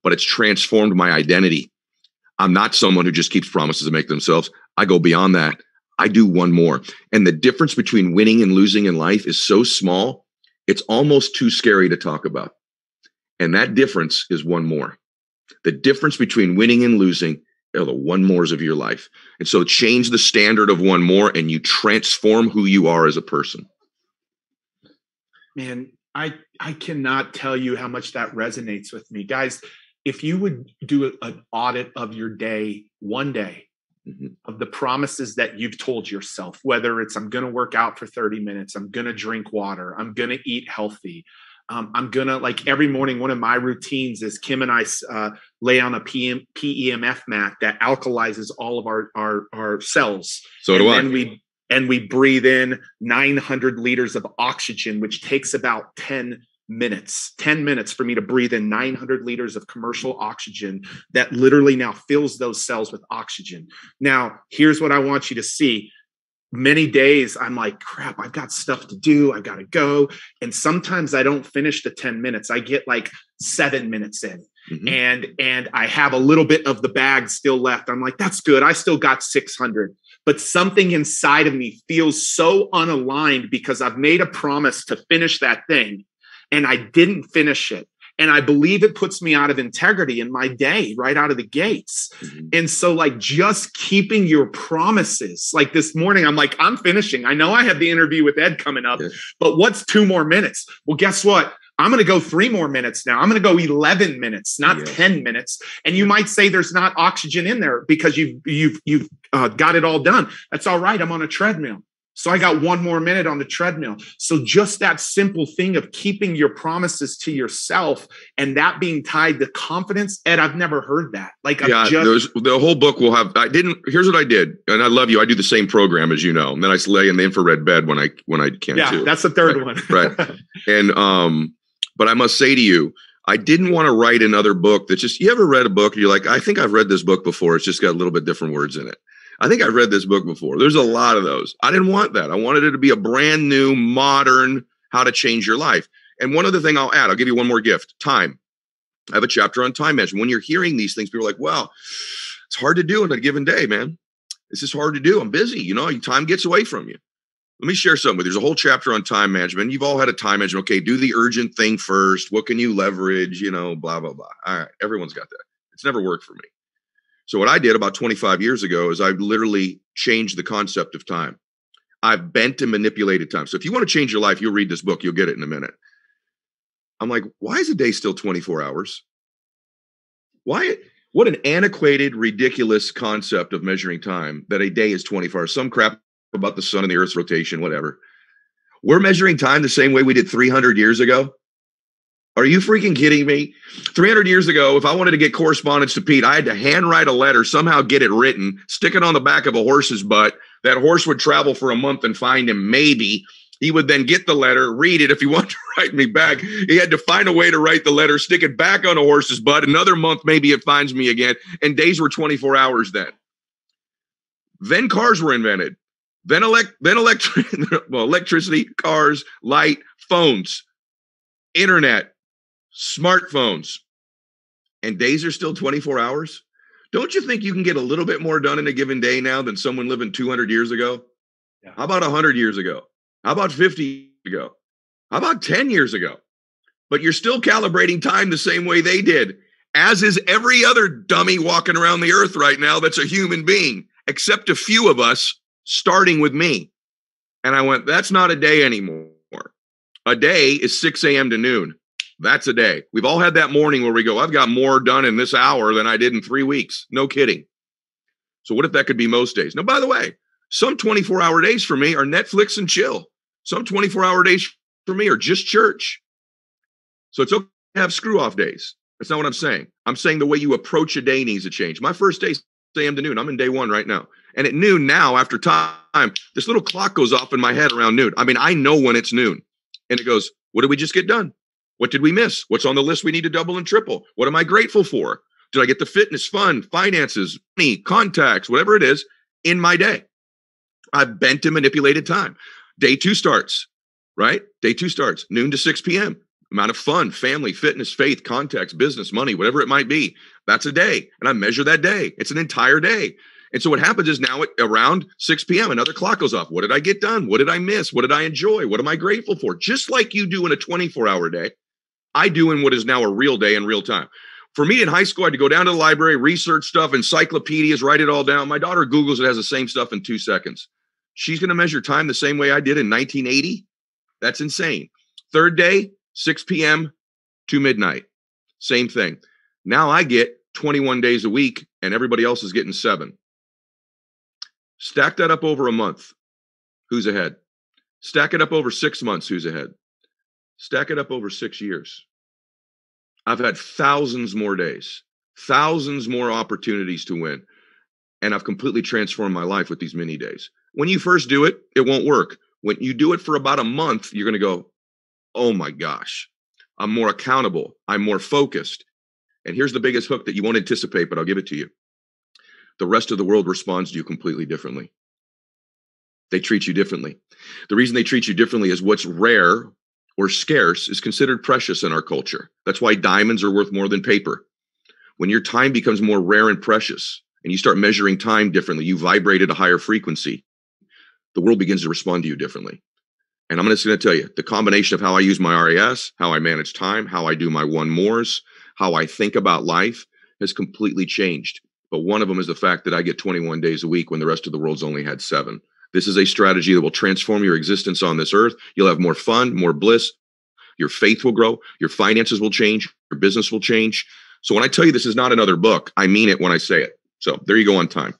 but it's transformed my identity. I'm not someone who just keeps promises to make themselves. I go beyond that. I do one more. And the difference between winning and losing in life is so small, it's almost too scary to talk about. And that difference is one more. The difference between winning and losing are the one mores of your life. And so change the standard of one more, and you transform who you are as a person. Man, I cannot tell you how much that resonates with me. Guys, if you would do an audit of your day, one day, of the promises that you've told yourself, whether it's I'm going to work out for 30 minutes, I'm going to drink water, I'm going to eat healthy, I'm going to, like every morning, one of my routines is Kim and I lay on a PEMF mat that alkalizes all of our cells. So do I. And we breathe in 900 liters of oxygen, which takes about 10 minutes for me to breathe in 900 liters of commercial oxygen that literally now fills those cells with oxygen. Now, here's what I want you to see. Many days I'm like, crap, I've got stuff to do. I got to go. And sometimes I don't finish the 10 minutes. I get like 7 minutes in. And I have a little bit of the bag still left. I'm like, that's good. I still got 600. But something inside of me feels so unaligned because I've made a promise to finish that thing and I didn't finish it. And I believe it puts me out of integrity in my day right out of the gates. And so like just keeping your promises, like this morning, I'm like, I'm finishing. I know I have the interview with Ed coming up, but what's 2 more minutes? Well, guess what? I'm going to go 3 more minutes now. I'm going to go 11 minutes, not 10 minutes. And you might say there's not oxygen in there because you've got it all done. That's all right. I'm on a treadmill. So I got 1 more minute on the treadmill. So just that simple thing of keeping your promises to yourself and that being tied to confidence. Ed, I've never heard that. Like, the whole book will have, here's what I did. And I love you. I do the same program as you know. And then I lay in the infrared bed when I can too. Yeah, that's the third one. Right. And, but I must say to you, I didn't want to write another book that's just, you ever read a book and you're like, I think I've read this book before. It's just got a little bit different words in it. I think I've read this book before. There's a lot of those. I didn't want that. I wanted it to be a brand new, modern, how to change your life. And one other thing I'll add, I'll give you one more gift, time. I have a chapter on time management. When you're hearing these things, people are like, well, it's hard to do in a given day, man. It's just hard to do. I'm busy. You know, time gets away from you. Let me share something with you. There's a whole chapter on time management. You've all had a time management. Okay, do the urgent thing first. What can you leverage? You know, blah, blah, blah. All right. Everyone's got that. It's never worked for me. So what I did about 25 years ago is I literally changed the concept of time. I've bent and manipulated time. So if you want to change your life, you'll read this book. You'll get it in a minute. I'm like, why is a day still 24 hours? Why? What an antiquated, ridiculous concept of measuring time that a day is 24 hours. Some crap about the sun and the earth's rotation, whatever. We're measuring time the same way we did 300 years ago. Are you freaking kidding me? 300 years ago, if I wanted to get correspondence to Pete, I had to handwrite a letter, somehow get it written, stick it on the back of a horse's butt. That horse would travel for a month and find him, maybe. He would then get the letter, read it. If he wanted to write me back, he had to find a way to write the letter, stick it back on a horse's butt. Another month, maybe it finds me again. And days were 24 hours then. Then cars were invented. Then electricity, cars, light, phones, internet, smartphones, and days are still 24 hours. Don't you think you can get a little bit more done in a given day now than someone living 200 years ago? Yeah. How about 100 years ago? How about 50 years ago? How about 10 years ago? But you're still calibrating time the same way they did, as is every other dummy walking around the earth right now that's a human being, except a few of us, starting with me. And I went, that's not a day anymore. A day is 6 a.m. to noon. That's a day. We've all had that morning where we go, I've got more done in this hour than I did in 3 weeks. No kidding. So what if that could be most days? Now, by the way, some 24-hour days for me are Netflix and chill. Some 24-hour days for me are just church. So it's okay to have screw-off days. That's not what I'm saying. I'm saying the way you approach a day needs to change. My first day, 6 a.m. to noon. I'm in day one right now. And at noon now, after time, this little clock goes off in my head around noon. I mean, I know when it's noon. And it goes, what did we just get done? What did we miss? What's on the list we need to double and triple? What am I grateful for? Did I get the fitness, fun, finances, money, contacts, whatever it is in my day? I've bent and manipulated time. Day two starts, right? Day two starts, noon to 6 p.m. Amount of fun, family, fitness, faith, contacts, business, money, whatever it might be. That's a day. And I measure that day. It's an entire day. And so what happens is now at around 6 p.m., another clock goes off. What did I get done? What did I miss? What did I enjoy? What am I grateful for? Just like you do in a 24-hour day, I do in what is now a real day in real time. For me in high school, I had to go down to the library, research stuff, encyclopedias, write it all down. My daughter Googles it, has the same stuff in 2 seconds. She's going to measure time the same way I did in 1980. That's insane. Third day, 6 p.m. to midnight. Same thing. Now I get 21 days a week and everybody else is getting 7. Stack that up over a month. Who's ahead? Stack it up over 6 months. Who's ahead? Stack it up over 6 years. I've had thousands more days, thousands more opportunities to win. And I've completely transformed my life with these mini days. When you first do it, it won't work. When you do it for about a month, you're going to go, oh my gosh, I'm more accountable. I'm more focused. And here's the biggest hook that you won't anticipate, but I'll give it to you. The rest of the world responds to you completely differently. They treat you differently. The reason they treat you differently is what's rare or scarce is considered precious in our culture. That's why diamonds are worth more than paper. When your time becomes more rare and precious and you start measuring time differently, you vibrate at a higher frequency, the world begins to respond to you differently. And I'm just going to tell you, the combination of how I use my RAS, how I manage time, how I do my one mores, how I think about life has completely changed. But one of them is the fact that I get 21 days a week when the rest of the world's only had 7. This is a strategy that will transform your existence on this earth. You'll have more fun, more bliss. Your faith will grow. Your finances will change. Your business will change. So when I tell you this is not another book, I mean it when I say it. So there you go on time.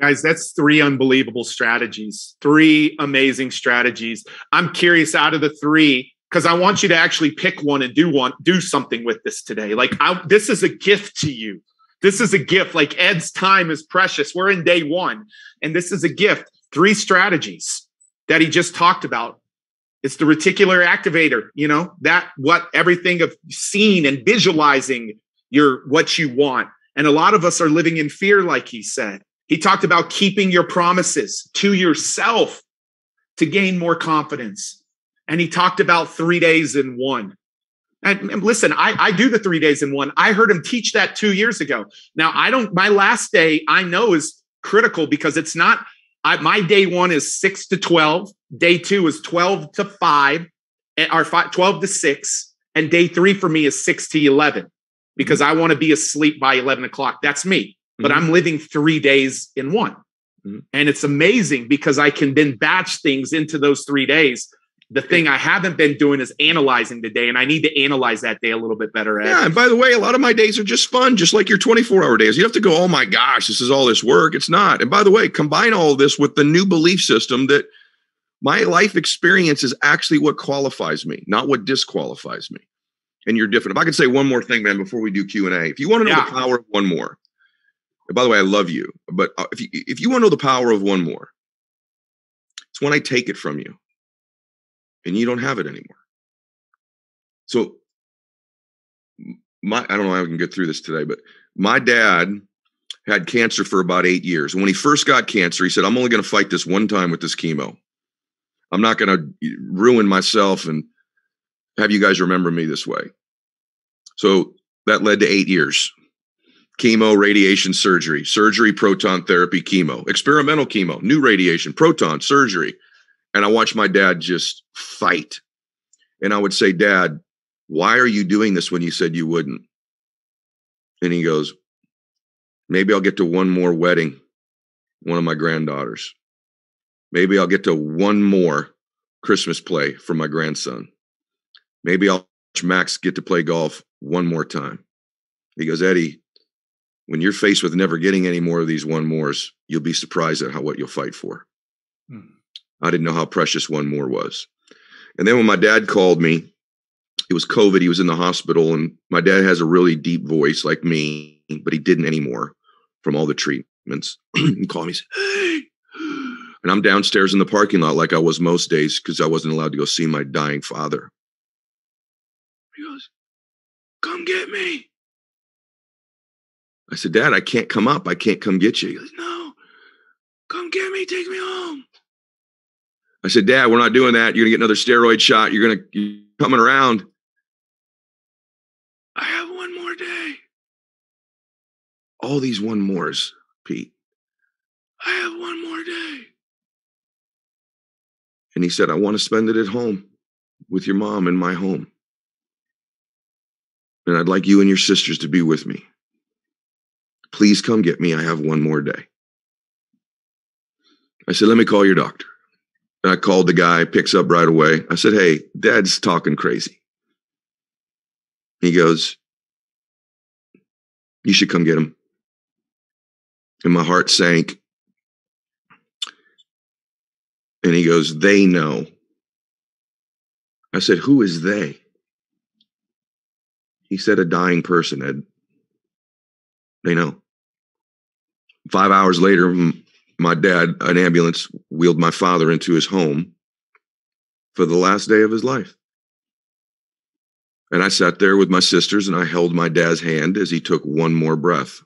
Guys, that's 3 unbelievable strategies, 3 amazing strategies. I'm curious out of the 3, because I want you to actually pick one and do something with this today. Like this is a gift to you. This is a gift. Like Ed's time is precious. We're in day 1, and this is a gift. 3 strategies that he just talked about. It's the reticular activator, everything of seeing and visualizing what you want. And a lot of us are living in fear, like he said. He talked about keeping your promises to yourself to gain more confidence. And he talked about 3 days in 1. And listen, I do the 3 days in 1. I heard him teach that 2 years ago. Now, my last day I know is critical because it's not, my day 1 is 6 to 12. Day 2 is 12 to 5 or 12 to 6. And day 3 for me is 6 to 11 because I want to be asleep by 11 o'clock. That's me. But I'm living 3 days in 1. Mm-hmm. And it's amazing because I can then batch things into those 3 days. The thing I haven't been doing is analyzing the day, and I need to analyze that day a little bit better. Ed. Yeah, and by the way, a lot of my days are just fun, just like your 24-hour days. You have to go, oh my gosh, this is all this work. It's not. And by the way, combine all of this with the new belief system that my life experience is actually what qualifies me, not what disqualifies me. And you're different. If I could say one more thing, man, before we do Q&A, if you want to know the power of one more, and by the way, I love you, but if you want to know the power of one more, it's when I take it from you. And you don't have it anymore. So I don't know how I can get through this today, but my dad had cancer for about 8 years. And when he first got cancer, he said, I'm only going to fight this one time with this chemo. I'm not going to ruin myself and have you guys remember me this way. So that led to 8 years. Chemo, radiation, surgery, proton therapy, chemo, experimental chemo, new radiation, proton, surgery. And I watched my dad just fight. And I would say, Dad, why are you doing this when you said you wouldn't? And he goes, maybe I'll get to one more wedding, one of my granddaughters. Maybe I'll get to one more Christmas play for my grandson. Maybe I'll watch Max get to play golf one more time. He goes, Eddie, when you're faced with never getting any more of these one mores, you'll be surprised at what you'll fight for. I didn't know how precious one more was. And then when my dad called me, it was COVID. He was in the hospital, and my dad has a really deep voice like me, but he didn't anymore from all the treatments. He called me and said, hey. And I'm downstairs in the parking lot like I was most days because I wasn't allowed to go see my dying father. He goes, come get me. I said, Dad, I can't come up. I can't come get you. He goes, no, come get me. Take me home. I said, Dad, we're not doing that. You're going to get another steroid shot. You're coming around. I have one more day. All these one mores, Pete. I have one more day. And he said, I want to spend it at home with your mom in my home. And I'd like you and your sisters to be with me. Please come get me. I have one more day. I said, let me call your doctor. And I called the guy, picks up right away. I said, hey, Dad's talking crazy. He goes, you should come get him. And my heart sank. And he goes, they know. I said, who is they? He said, a dying person, Ed. They know. 5 hours later, my dad, an ambulance, wheeled my father into his home for the last day of his life. And I sat there with my sisters and I held my dad's hand as he took one more breath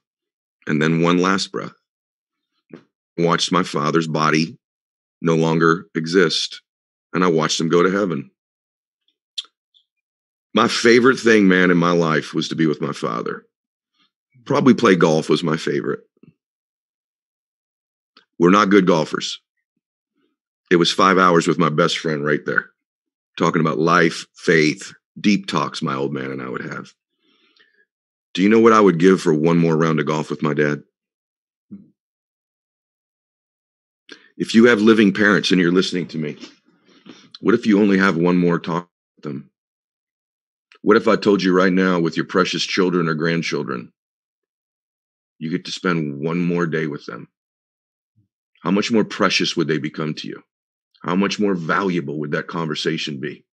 and then one last breath. Watched my father's body no longer exist. And I watched him go to heaven. My favorite thing, man, in my life was to be with my father. Probably play golf was my favorite. We're not good golfers. It was 5 hours with my best friend right there, talking about life, faith, deep talks my old man and I would have. Do you know what I would give for one more round of golf with my dad? If you have living parents and you're listening to me, what if you only have one more talk with them? What if I told you right now with your precious children or grandchildren, you get to spend one more day with them? How much more precious would they become to you? How much more valuable would that conversation be?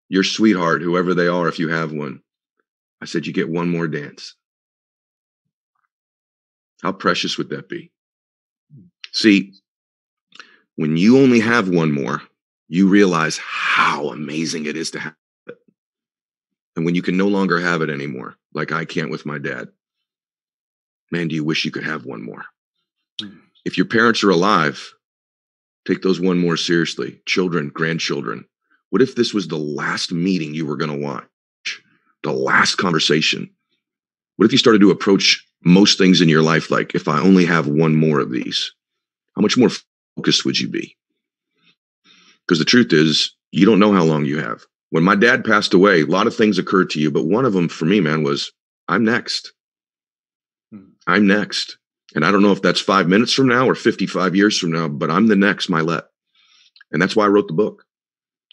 Your sweetheart, whoever they are, if you have one, I said you get one more dance. How precious would that be? See, when you only have one more, you realize how amazing it is to have it. And when you can no longer have it anymore, like I can't with my dad, man, do you wish you could have one more? If your parents are alive, take those one more seriously. Children, grandchildren. What if this was the last meeting you were going to watch? The last conversation? What if you started to approach most things in your life like, if I only have one more of these? How much more focused would you be? Because the truth is, you don't know how long you have. When my dad passed away, a lot of things occurred to you, but one of them for me, man, was I'm next. I'm next. And I don't know if that's 5 minutes from now or 55 years from now, but I'm the next Mylett. And that's why I wrote the book.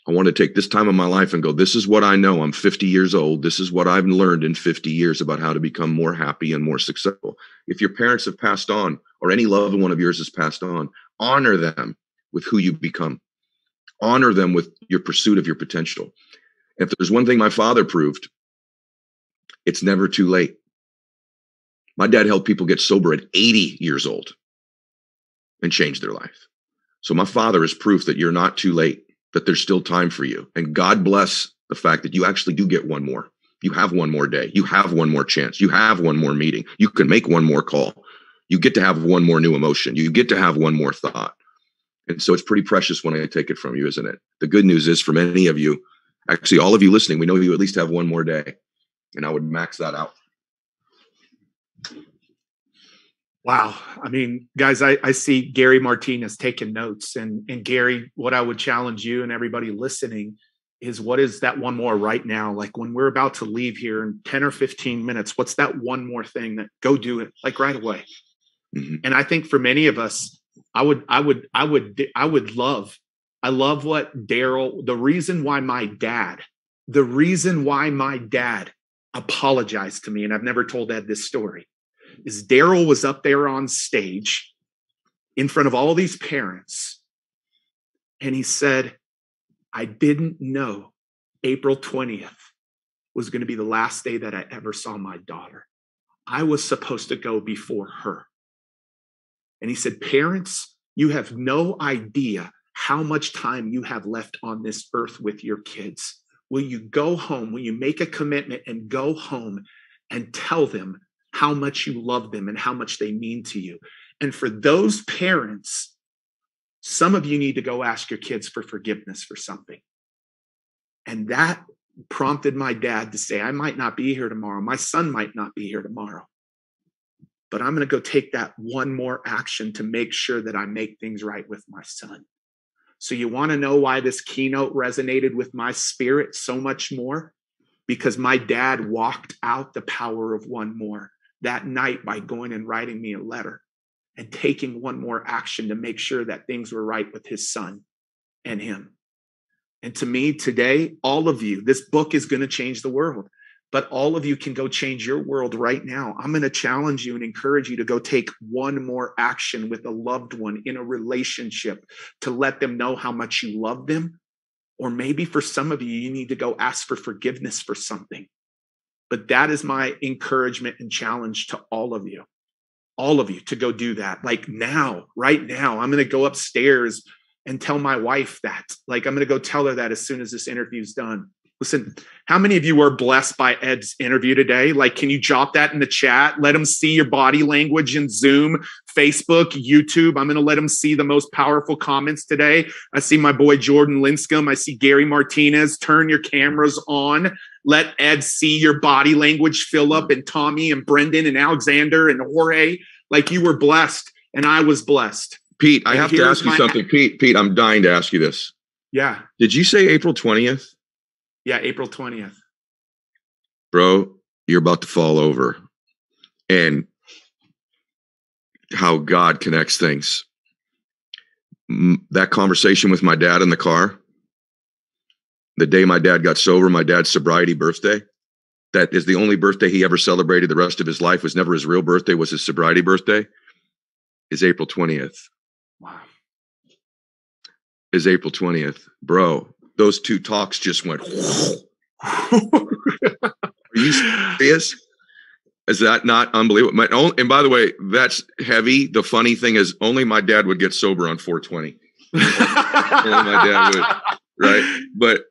I want to take this time of my life and go, this is what I know. I'm 50 years old. This is what I've learned in 50 years about how to become more happy and more successful. If your parents have passed on or any loved one of yours has passed on, honor them with who you become. Honor them with your pursuit of your potential. If there's one thing my father proved, it's never too late. My dad helped people get sober at 80 years old and change their life. So my father is proof that you're not too late, that there's still time for you. And God bless the fact that you actually do get one more. You have one more day. You have one more chance. You have one more meeting. You can make one more call. You get to have one more new emotion. You get to have one more thought. And so it's pretty precious when I take it from you, isn't it? The good news is for many of you, actually all of you listening, we know you at least have one more day. And I would max that out. Wow. I mean, guys, I see Gary Martinez taking notes. And Gary, what I would challenge you and everybody listening is, what is that one more right now? Like when we're about to leave here in 10 or 15 minutes, what's that one more thing that go do it like right away? Mm-hmm. And I think for many of us, I love what Daryl, the reason why my dad apologized to me, and I've never told Ed this story, is Daryl was up there on stage in front of all these parents, and he said, I didn't know April 20th was going to be the last day that I ever saw my daughter. I was supposed to go before her. And he said, parents, you have no idea how much time you have left on this earth with your kids. Will you go home? Will you make a commitment and go home and tell them how much you love them and how much they mean to you? And for those parents, some of you need to go ask your kids for forgiveness for something. And that prompted my dad to say, I might not be here tomorrow. My son might not be here tomorrow. But I'm going to go take that one more action to make sure that I make things right with my son. So you want to know why this keynote resonated with my spirit so much more? Because my dad walked out the power of one more that night by going and writing me a letter and taking one more action to make sure that things were right with his son and him. And to me today, all of you, this book is going to change the world. But all of you can go change your world right now. I'm going to challenge you and encourage you to go take one more action with a loved one in a relationship to let them know how much you love them. Or maybe for some of you, you need to go ask for forgiveness for something. But that is my encouragement and challenge to all of you to go do that. Like now, right now, I'm going to go upstairs and tell my wife that. Like I'm going to go tell her that as soon as this interview's done. Listen, how many of you were blessed by Ed's interview today? Like, can you drop that in the chat? Let them see your body language in Zoom, Facebook, YouTube. I'm going to let them see the most powerful comments today. I see my boy Jordan Linscomb. I see Gary Martinez. Turn your cameras on. Let Ed see your body language, Philip and Tommy and Brendan and Alexander and Jorge. Like you were blessed and I was blessed. Pete, I have to ask you something. Pete, I'm dying to ask you this. Yeah. Did you say April 20th? Yeah, April 20th. Bro, you're about to fall over. And how God connects things. That conversation with my dad in the car, the day my dad got sober, my dad's sobriety birthday, that is the only birthday he ever celebrated the rest of his life, was never his real birthday, was his sobriety birthday, is April 20th. Wow. Is April 20th. Bro, those two talks just went. Are you serious? Is that not unbelievable? And by the way, that's heavy. The funny thing is, only my dad would get sober on 420. Only my dad would, right?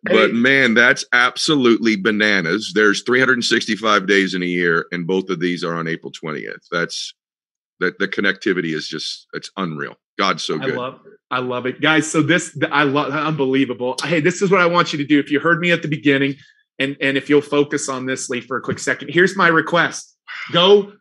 But man, that's absolutely bananas. There's 365 days in a year, and both of these are on April 20th. That's the connectivity is just, it's unreal. God's so good. I love it, guys. So unbelievable. Hey, this is what I want you to do. If you heard me at the beginning, and if you'll focus on this, Lee, for a quick second, here's my request.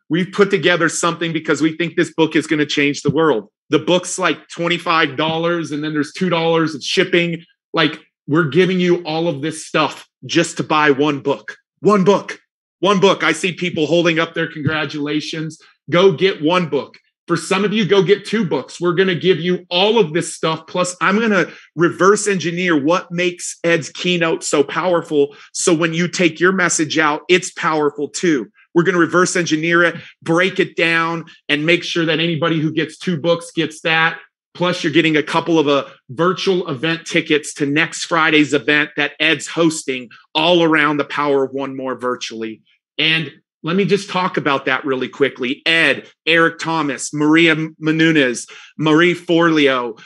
We've put together something because we think this book is going to change the world. The book's like $25 and then there's $2 of shipping. Like we're giving you all of this stuff just to buy one book. I see people holding up their congratulations. Go get one book. For some of you, go get 2 books. We're going to give you all of this stuff. Plus, I'm going to reverse engineer what makes Ed's keynote so powerful. So when you take your message out, it's powerful too. We're going to reverse engineer it, break it down, and make sure that anybody who gets 2 books gets that. Plus, you're getting a couple of virtual event tickets to next Friday's event that Ed's hosting all around the power of one more virtually. And let me just talk about that really quickly. Ed, Eric Thomas, Maria Menunez, Marie Forleo,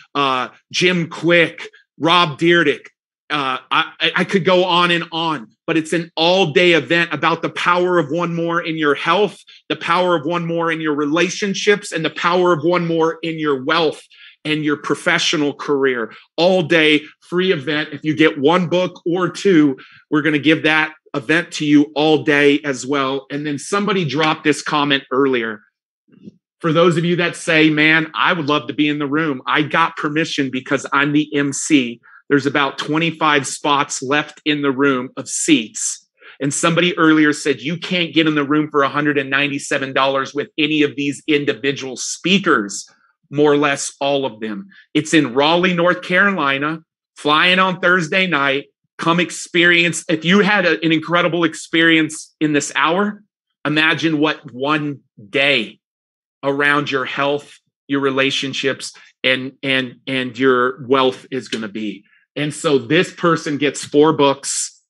Jim Quick, Rob Dyrdek. I could go on, but it's an all-day event about the power of one more in your health, the power of one more in your relationships, and the power of one more in your wealth and your professional career. All day, free event. If you get 1 book or 2, we're going to give that event to you all day as well. And then somebody dropped this comment earlier. For those of you that say, man, I would love to be in the room, I got permission because I'm the MC. There's about 25 spots left in the room of seats. And somebody earlier said, you can't get in the room for $197 with any of these individual speakers. more or less all of them. It's in Raleigh, North Carolina, flying on Thursday night. Come experience. If you had an incredible experience in this hour, imagine what one day around your health, your relationships, and your wealth is going to be. And so this person gets 4 books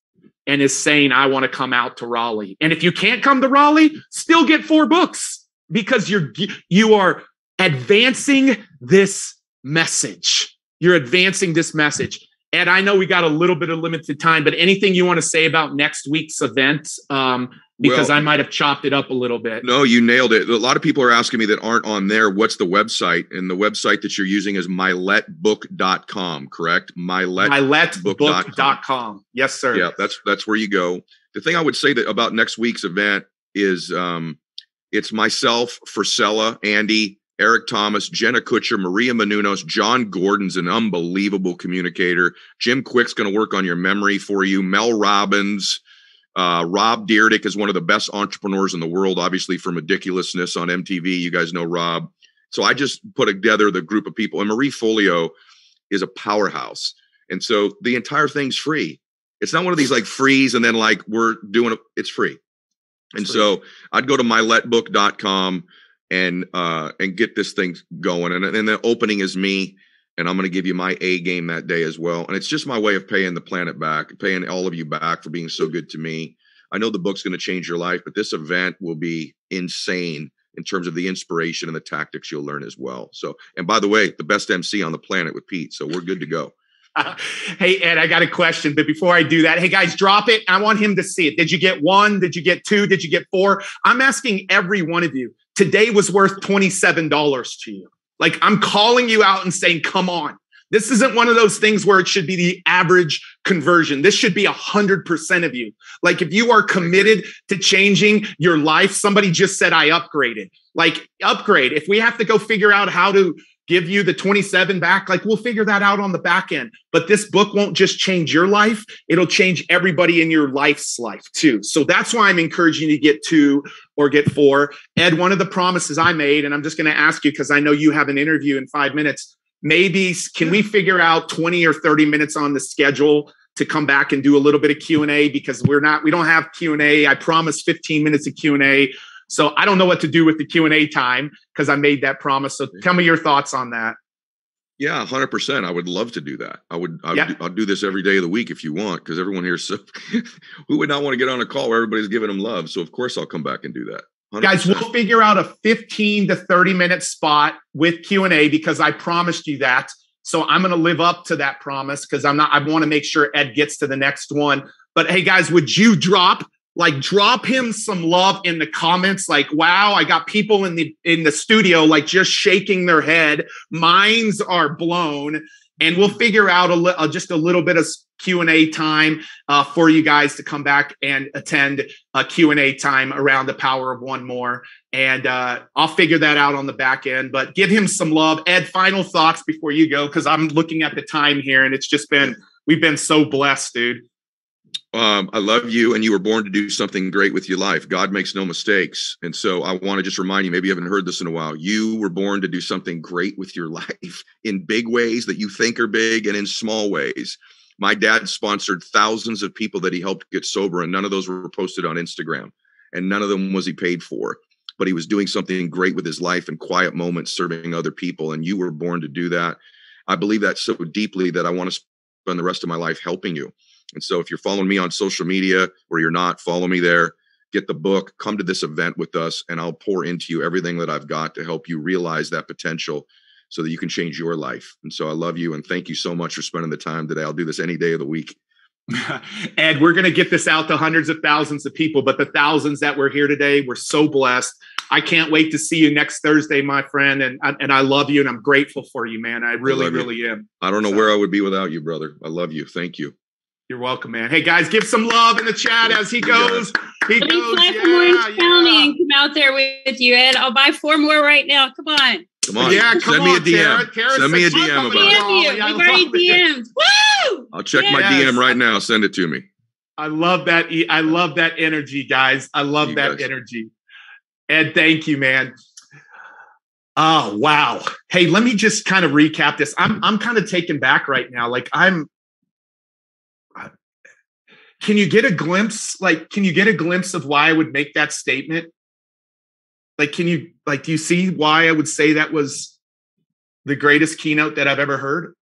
and is saying, I want to come out to Raleigh. And if you can't come to Raleigh, still get 4 books, because you are advancing this message. You're advancing this message. And I know we got a little bit of limited time, but anything you want to say about next week's event? Because I might have chopped it up a little bit. No, you nailed it. A lot of people are asking me that aren't on there, what's the website? And the website that you're using is mylettbook.com, correct? Mylettbook.com. Yes, sir. Yeah, that's where you go. The thing I would say that about next week's event is it's myself, Frisella, Andy, Eric Thomas, Jenna Kutcher, Maria Menounos, John Gordon's an unbelievable communicator. Jim Quick's going to work on your memory for you. Mel Robbins, Rob Dyrdek is one of the best entrepreneurs in the world, obviously from Ridiculousness on MTV. You guys know Rob. So I just put together the group of people, and Marie Folio is a powerhouse. And so the entire thing's free. It's not one of these like frees and then like we're doing it. It's free. And so I'd go to mylettbook.com and get this thing going. And the opening is me, and I'm going to give you my A game that day as well. And it's just my way of paying the planet back, paying all of you back for being so good to me. I know the book's going to change your life, but this event will be insane in terms of the inspiration and the tactics you'll learn as well. So, and by the way, the best MC on the planet with Pete. So we're good to go. Hey, Ed, I got a question. But before I do that, hey, guys, drop it. I want him to see it. Did you get 1? Did you get 2? Did you get 4? I'm asking every one of you. Today was worth $27 to you. Like, I'm calling you out and saying, come on. This isn't one of those things where it should be the average conversion. This should be 100% of you. Like, if you are committed to changing your life, somebody just said, I upgraded. Like, upgrade. If we have to go figure out how to give you the 27 back, like, we'll figure that out on the back end. But this book won't just change your life. It'll change everybody in your life's life too. So that's why I'm encouraging you to get 2 or get 4. Ed, one of the promises I made, and I'm just going to ask you because I know you have an interview in 5 minutes, maybe can we figure out 20 or 30 minutes on the schedule to come back and do a little bit of Q&A, because we don't have Q&A. I promised 15 minutes of Q&A. So I don't know what to do with the Q&A time because I made that promise. So tell me your thoughts on that. Yeah, 100%. I would love to do that. I'll do this every day of the week if you want, because everyone here, so who would not want to get on a call where everybody's giving them love? So of course I'll come back and do that. 100%. Guys, we'll figure out a 15 to 30 minute spot with Q&A because I promised you that. So I'm going to live up to that promise because I want to make sure Ed gets to the next one. But hey guys, would you drop him some love in the comments? Like, wow, I got people in the studio, like just shaking their head. Minds are blown. And we'll figure out just a little bit of Q&A time for you guys to come back and attend a Q&A time around the power of one more. And I'll figure that out on the back end, but give him some love. Ed, final thoughts before you go, because I'm looking at the time here and it's just we've been so blessed, dude. I love you, and you were born to do something great with your life. God makes no mistakes. And so I want to just remind you, maybe you haven't heard this in a while. You were born to do something great with your life in big ways that you think are big and in small ways. My dad sponsored thousands of people that he helped get sober, and none of those were posted on Instagram, and none of them was he paid for. But he was doing something great with his life in quiet moments, serving other people. And you were born to do that. I believe that so deeply that I want to spend the rest of my life helping you. And so if you're following me on social media or you're not, follow me there, get the book, come to this event with us, and I'll pour into you everything that I've got to help you realize that potential so that you can change your life. And so I love you. And thank you so much for spending the time today. I'll do this any day of the week. Ed, we're going to get this out to hundreds of thousands of people, but the thousands that were here today, we're so blessed. I can't wait to see you next Thursday, my friend. And I love you and I'm grateful for you, man. I really am. I don't know where I would be without you, brother. I love you. Thank you. You're welcome, man. Hey, guys, give some love in the chat as he goes. Let me fly from Orange County and come out there with you, Ed. I'll buy 4 more right now. Come on. Come on. Yeah, send me a DM. Send me a DM about it. We've already DM'd. Woo! I'll check my DM right now. Send it to me. I love that. I love that energy, guys. I love that energy. Ed, thank you, man. Oh, wow. Hey, let me just kind of recap this. I'm kind of taken back right now. Like can you get a glimpse? Can you get a glimpse of why I would make that statement? Do you see why I would say that was the greatest keynote that I've ever heard?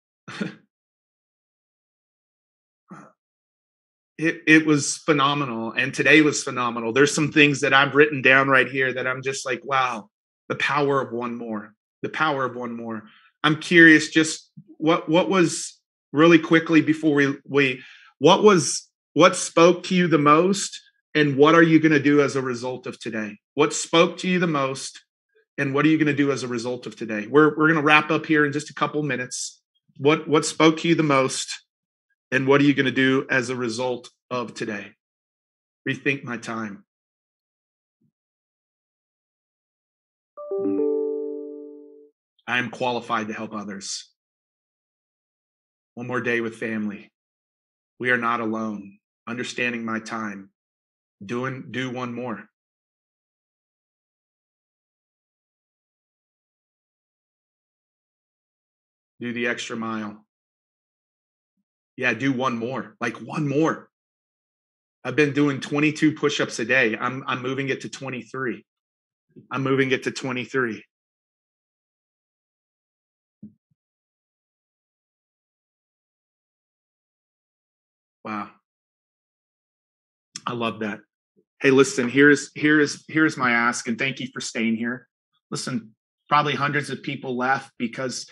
It was phenomenal. And today was phenomenal. There's some things that I've written down right here that I'm just like, wow, the power of one more, the power of one more. I'm curious, just what was really quickly before what spoke to you the most, and what are you going to do as a result of today? What spoke to you the most, and what are you going to do as a result of today? We're going to wrap up here in just a couple minutes. What spoke to you the most, and what are you going to do as a result of today? Rethink my time. I am qualified to help others. One more day with family. We are not alone. Understanding my time. Do one more. Do the extra mile. Yeah, do one more. Like one more. I've been doing 22 push-ups a day. I'm moving it to 23. I'm moving it to 23. Wow. I love that. Hey, listen, here's my ask, and thank you for staying here. Listen, probably hundreds of people left because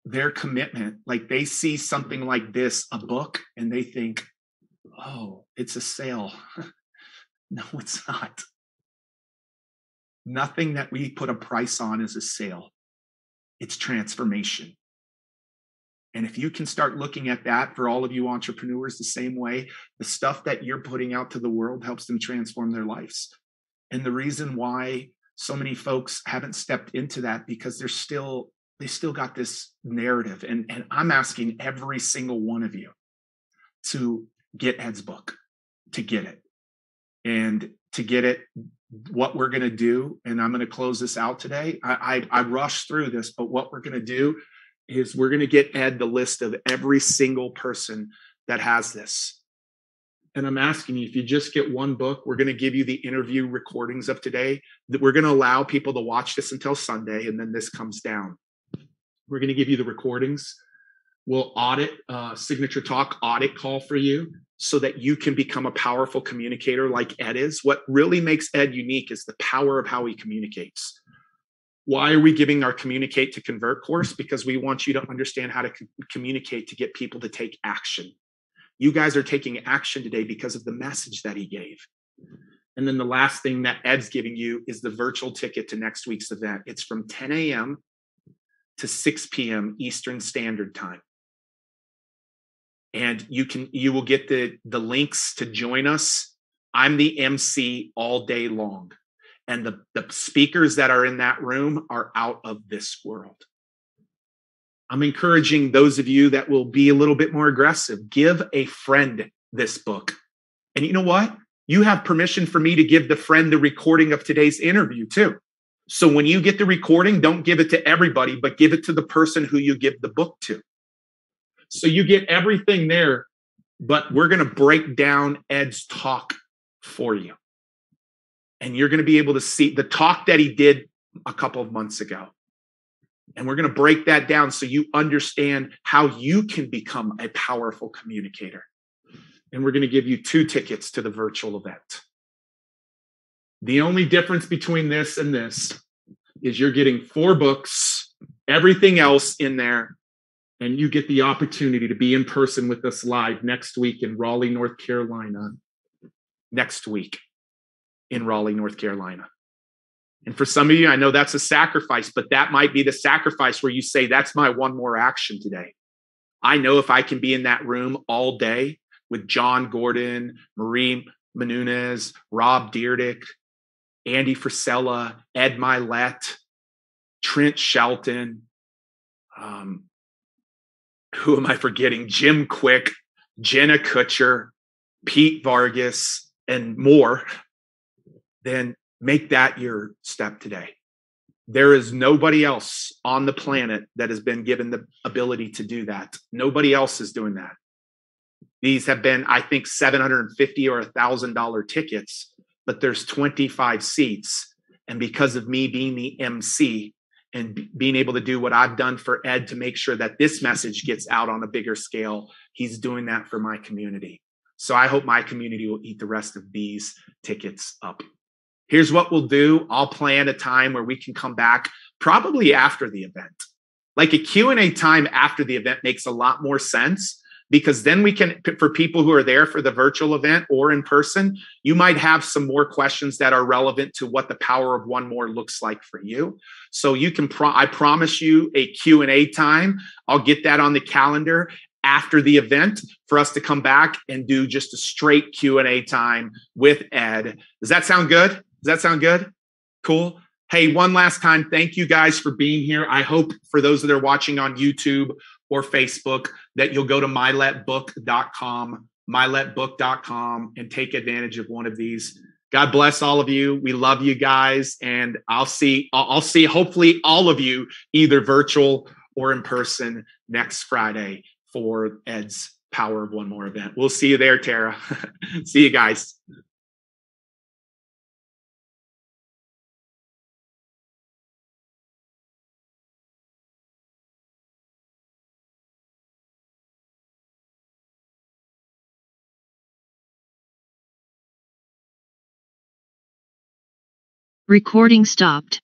their commitment, like they see something like this, a book, and they think, oh, it's a sale. No, it's not. Nothing that we put a price on is a sale. It's transformation. And if you can start looking at that for all of you entrepreneurs the same way, the stuff that you're putting out to the world helps them transform their lives. And the reason why so many folks haven't stepped into that, because they still got this narrative. And I'm asking every single one of you to get Ed's book, to get it. And to get it, what we're going to do, and I'm going to close this out today. I rushed through this, but what we're going to do is we're going to get Ed the list of every single person that has this. And I'm asking you, if you just get one book, we're going to give you the interview recordings of today. That we're going to allow people to watch this until Sunday, and then this comes down. We're going to give you the recordings. We'll audit, Signature Talk audit call for you so that you can become a powerful communicator like Ed is. What really makes Ed unique is the power of how he communicates. Why are we giving our Communicate to Convert course? Because we want you to understand how to communicate to get people to take action. You guys are taking action today because of the message that he gave. And then the last thing that Ed's giving you is the virtual ticket to next week's event. It's from 10 a.m. to 6 p.m. Eastern Standard Time. And you will get the links to join us. I'm the MC all day long. And the speakers that are in that room are out of this world. I'm encouraging those of you that will be a little bit more aggressive. Give a friend this book. And you know what? You have permission for me to give the friend the recording of today's interview too. So when you get the recording, don't give it to everybody, but give it to the person who you give the book to. So you get everything there, but we're going to break down Ed's talk for you. And you're going to be able to see the talk that he did a couple of months ago. And we're going to break that down so you understand how you can become a powerful communicator. And we're going to give you 2 tickets to the virtual event. The only difference between this and this is you're getting 4 books, everything else in there, and you get the opportunity to be in person with us live next week in Raleigh, North Carolina. Next week in Raleigh, North Carolina. And for some of you, I know that's a sacrifice, but that might be the sacrifice where you say, that's my one more action today. I know if I can be in that room all day with John Gordon, Marie Menunez, Rob Dyrdek, Andy Frisella, Ed Mylett, Trent Shelton, who am I forgetting? Jim Quick, Jenna Kutcher, Pete Vargas, and more, then make that your step today. There is nobody else on the planet that has been given the ability to do that. Nobody else is doing that. These have been, I think, $750 or $1,000 tickets, but there's 25 seats. And because of me being the MC and being able to do what I've done for Ed to make sure that this message gets out on a bigger scale, he's doing that for my community. So I hope my community will eat the rest of these tickets up. Here's what we'll do. I'll plan a time where we can come back probably after the event. Like a Q&A time after the event makes a lot more sense, because then we can, for people who are there for the virtual event or in person, you might have some more questions that are relevant to what the power of one more looks like for you. So you can, I promise you a Q&A time. I'll get that on the calendar after the event for us to come back and do just a straight Q&A time with Ed. Does that sound good? Does that sound good? Cool. Hey, one last time, thank you guys for being here. I hope for those that are watching on YouTube or Facebook that you'll go to mylettbook.com, mylettbook.com, and take advantage of one of these. God bless all of you. We love you guys, and I'll see hopefully all of you either virtual or in person next Friday for Ed's Power of One More event. We'll see you there, Tara. See you guys. Recording stopped.